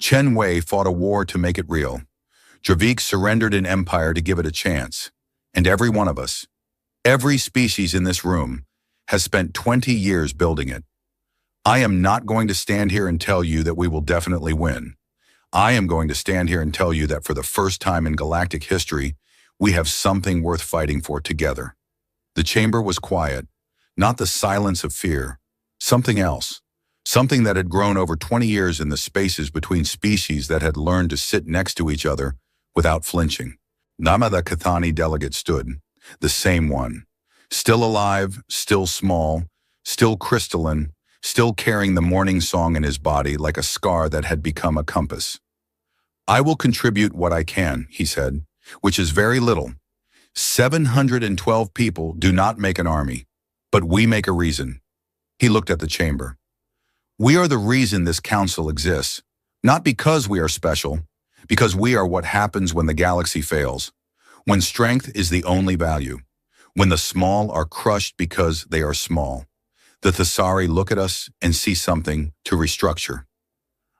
Chen Wei fought a war to make it real. Dravik surrendered an empire to give it a chance. And every one of us, every species in this room, has spent 20 years building it. I am not going to stand here and tell you that we will definitely win. I am going to stand here and tell you that for the first time in galactic history, we have something worth fighting for together. The chamber was quiet, not the silence of fear, something else, something that had grown over 20 years in the spaces between species that had learned to sit next to each other without flinching. Nama the Cathani delegate stood, the same one, still alive, still small, still crystalline, still carrying the morning song in his body like a scar that had become a compass. I will contribute what I can, he said, which is very little. 712 people do not make an army, but we make a reason. He looked at the chamber. We are the reason this council exists, not because we are special, because we are what happens when the galaxy fails, when strength is the only value, when the small are crushed because they are small. The Thesari look at us and see something to restructure.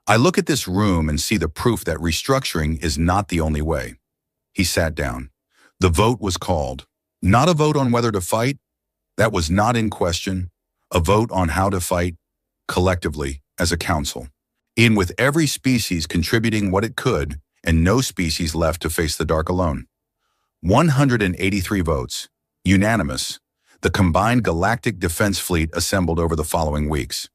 I look at this room and see the proof that restructuring is not the only way. He sat down. The vote was called. Not a vote on whether to fight. That was not in question. A vote on how to fight, collectively, as a council. In with every species contributing what it could, and no species left to face the dark alone. 183 votes, unanimous. The combined galactic defense fleet assembled over the following weeks.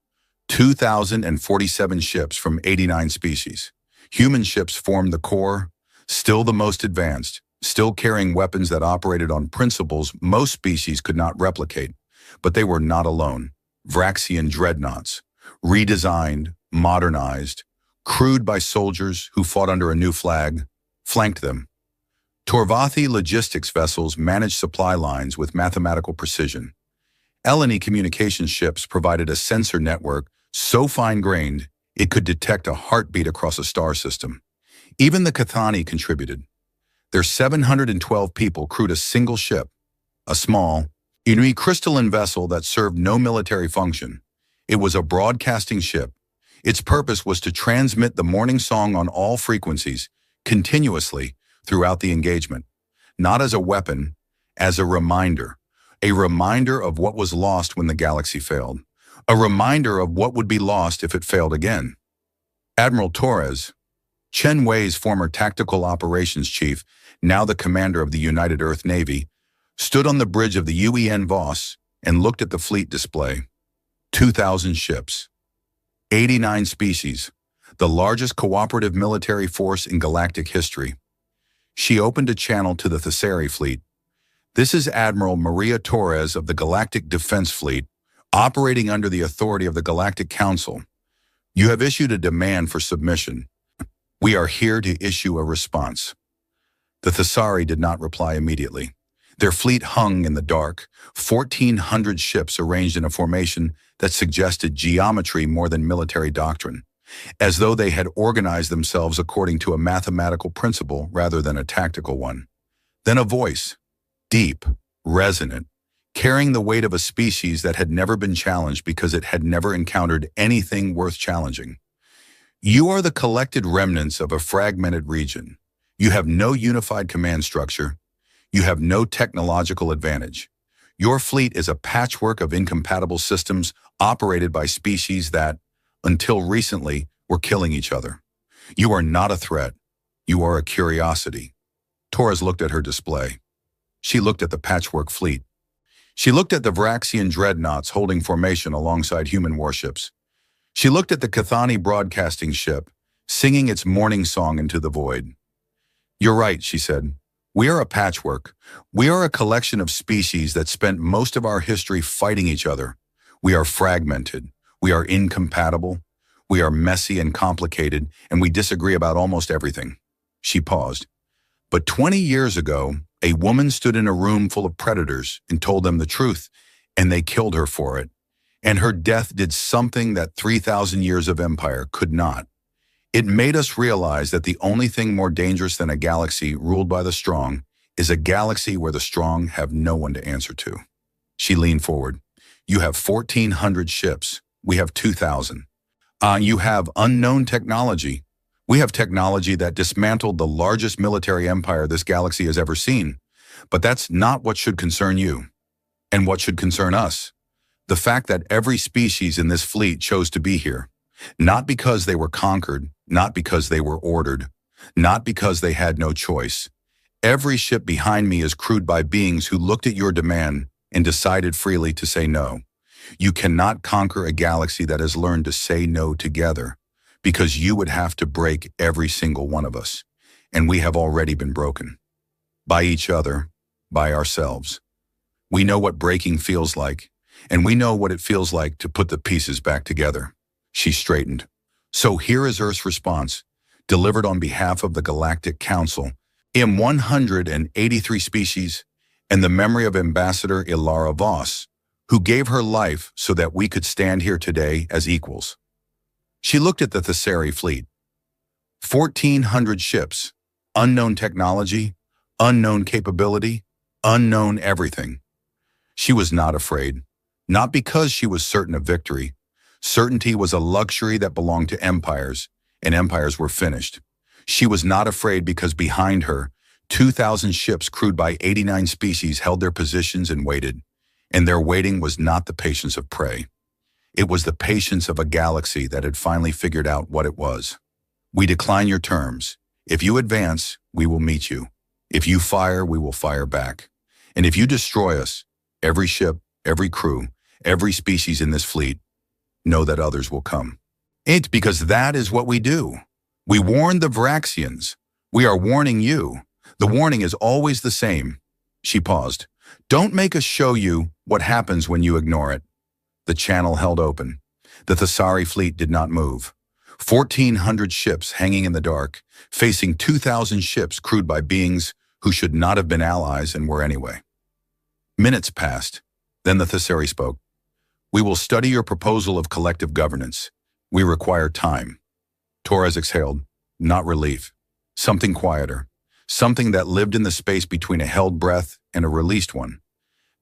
2,047 ships from 89 species. Human ships formed the core, still the most advanced, still carrying weapons that operated on principles most species could not replicate. But they were not alone. Vraxian dreadnoughts, redesigned, modernized, crewed by soldiers who fought under a new flag, flanked them. Torvathi logistics vessels managed supply lines with mathematical precision. Eleni communication ships provided a sensor network so fine-grained it could detect a heartbeat across a star system. Even the Cathani contributed. Their 712 people crewed a single ship, a small, crystalline vessel that served no military function. It was a broadcasting ship. Its purpose was to transmit the morning song on all frequencies, continuously, throughout the engagement. Not as a weapon, as a reminder of what was lost when the galaxy failed, a reminder of what would be lost if it failed again. Admiral Torres, Chen Wei's former tactical operations chief, now the commander of the United Earth Navy, stood on the bridge of the UN Voss and looked at the fleet display. 2,000 ships, 89 species, the largest cooperative military force in galactic history. She opened a channel to the Thesari fleet. This is Admiral Maria Torres of the Galactic Defense Fleet, operating under the authority of the Galactic Council. You have issued a demand for submission. We are here to issue a response. The Thesari did not reply immediately. Their fleet hung in the dark, 1,400 ships arranged in a formation that suggested geometry more than military doctrine, as though they had organized themselves according to a mathematical principle rather than a tactical one. Then a voice, deep, resonant, carrying the weight of a species that had never been challenged because it had never encountered anything worth challenging. You are the collected remnants of a fragmented region. You have no unified command structure. You have no technological advantage. Your fleet is a patchwork of incompatible systems operated by species that, until recently, were killing each other. You are not a threat. You are a curiosity. Torres looked at her display. She looked at the patchwork fleet. She looked at the Vraxian dreadnoughts holding formation alongside human warships. She looked at the Cathani broadcasting ship, singing its morning song into the void. You're right, she said. We are a patchwork. We are a collection of species that spent most of our history fighting each other. We are fragmented. We are incompatible. We are messy and complicated, and we disagree about almost everything. She paused. But 20 years ago, a woman stood in a room full of predators and told them the truth, and they killed her for it. And her death did something that 3,000 years of empire could not. It made us realize that the only thing more dangerous than a galaxy ruled by the strong is a galaxy where the strong have no one to answer to. She leaned forward. You have 1,400 ships. We have 2,000. You have unknown technology. We have technology that dismantled the largest military empire this galaxy has ever seen. But that's not what should concern you. And what should concern us? The fact that every species in this fleet chose to be here. Not because they were conquered, not because they were ordered, not because they had no choice. Every ship behind me is crewed by beings who looked at your demand and decided freely to say no. You cannot conquer a galaxy that has learned to say no together, because you would have to break every single one of us. And we have already been broken. By each other, by ourselves. We know what breaking feels like, and we know what it feels like to put the pieces back together. She straightened. So here is Earth's response, delivered on behalf of the Galactic Council, in 183 species, and the memory of Ambassador Ilara Voss, who gave her life so that we could stand here today as equals. She looked at the Thessari fleet. 1,400 ships, unknown technology, unknown capability, unknown everything. She was not afraid, not because she was certain of victory. Certainty was a luxury that belonged to empires, and empires were finished. She was not afraid because behind her, 2,000 ships crewed by 89 species held their positions and waited. And their waiting was not the patience of prey. It was the patience of a galaxy that had finally figured out what it was. We decline your terms. If you advance, we will meet you. If you fire, we will fire back. And if you destroy us, every ship, every crew, every species in this fleet, know that others will come. It's because that is what we do. We warned the Varaxians. We are warning you. The warning is always the same. She paused. Don't make us show you what happens when you ignore it. The channel held open. The Thessari fleet did not move. 1,400 ships hanging in the dark, facing 2,000 ships crewed by beings who should not have been allies and were anyway. Minutes passed. Then the Thessari spoke. We will study your proposal of collective governance. We require time. Torres exhaled. Not relief. Something quieter. Something that lived in the space between a held breath and a released one.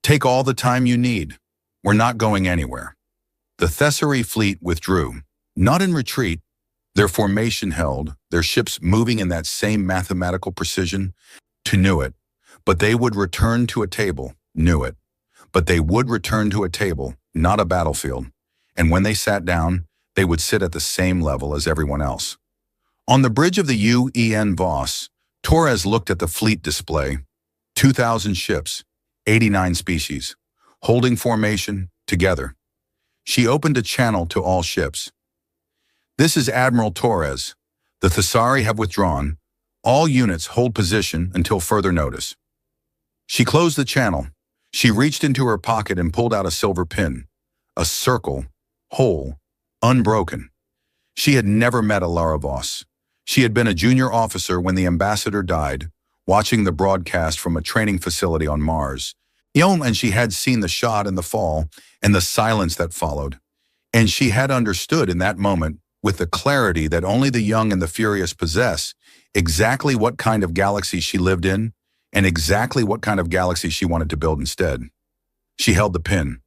Take all the time you need. We're not going anywhere. The Thessari fleet withdrew, not in retreat. Their formation held, their ships moving in that same mathematical precision, to knew it. But they would return to a table, knew it. But they would return to a table, not a battlefield. And when they sat down, they would sit at the same level as everyone else. On the bridge of the UN Voss, Torres looked at the fleet display. 2,000 ships, 89 species, holding formation together. She opened a channel to all ships. This is Admiral Torres. The Thessari have withdrawn. All units hold position until further notice. She closed the channel. She reached into her pocket and pulled out a silver pin. A circle, whole, unbroken. She had never met Ilara Voss. She had been a junior officer when the ambassador died, watching the broadcast from a training facility on Mars. And she had seen the shot and the fall and the silence that followed. And she had understood in that moment, with the clarity that only the young and the furious possess, exactly what kind of galaxy she lived in and exactly what kind of galaxy she wanted to build instead. She held the pin.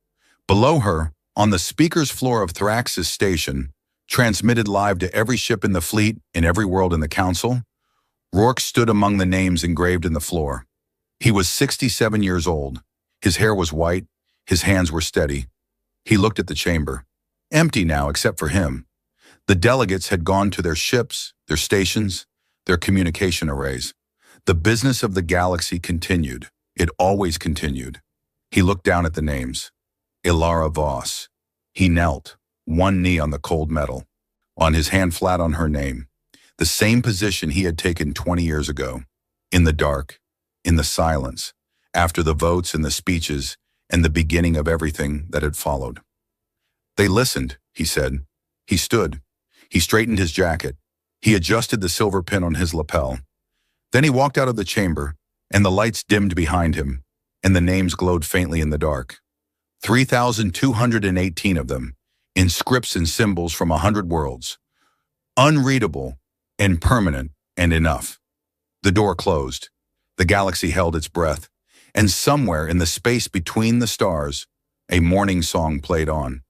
Below her, on the speaker's floor of Thrax's station, transmitted live to every ship in the fleet in every world in the council, Rourke stood among the names engraved in the floor. He was 67 years old. His hair was white. His hands were steady. He looked at the chamber. Empty now except for him. The delegates had gone to their ships, their stations, their communication arrays. The business of the galaxy continued. It always continued. He looked down at the names. Ilara Voss. He knelt, one knee on the cold metal, on his hand flat on her name, the same position he had taken 20 years ago, in the dark, in the silence, after the votes and the speeches and the beginning of everything that had followed. They listened, he said. He stood. He straightened his jacket. He adjusted the silver pin on his lapel. Then he walked out of the chamber, and the lights dimmed behind him, and the names glowed faintly in the dark. 3,218 of them, in scripts and symbols from 100 worlds. Unreadable and permanent and enough. The door closed. The galaxy held its breath. And somewhere in the space between the stars, A morning song played on.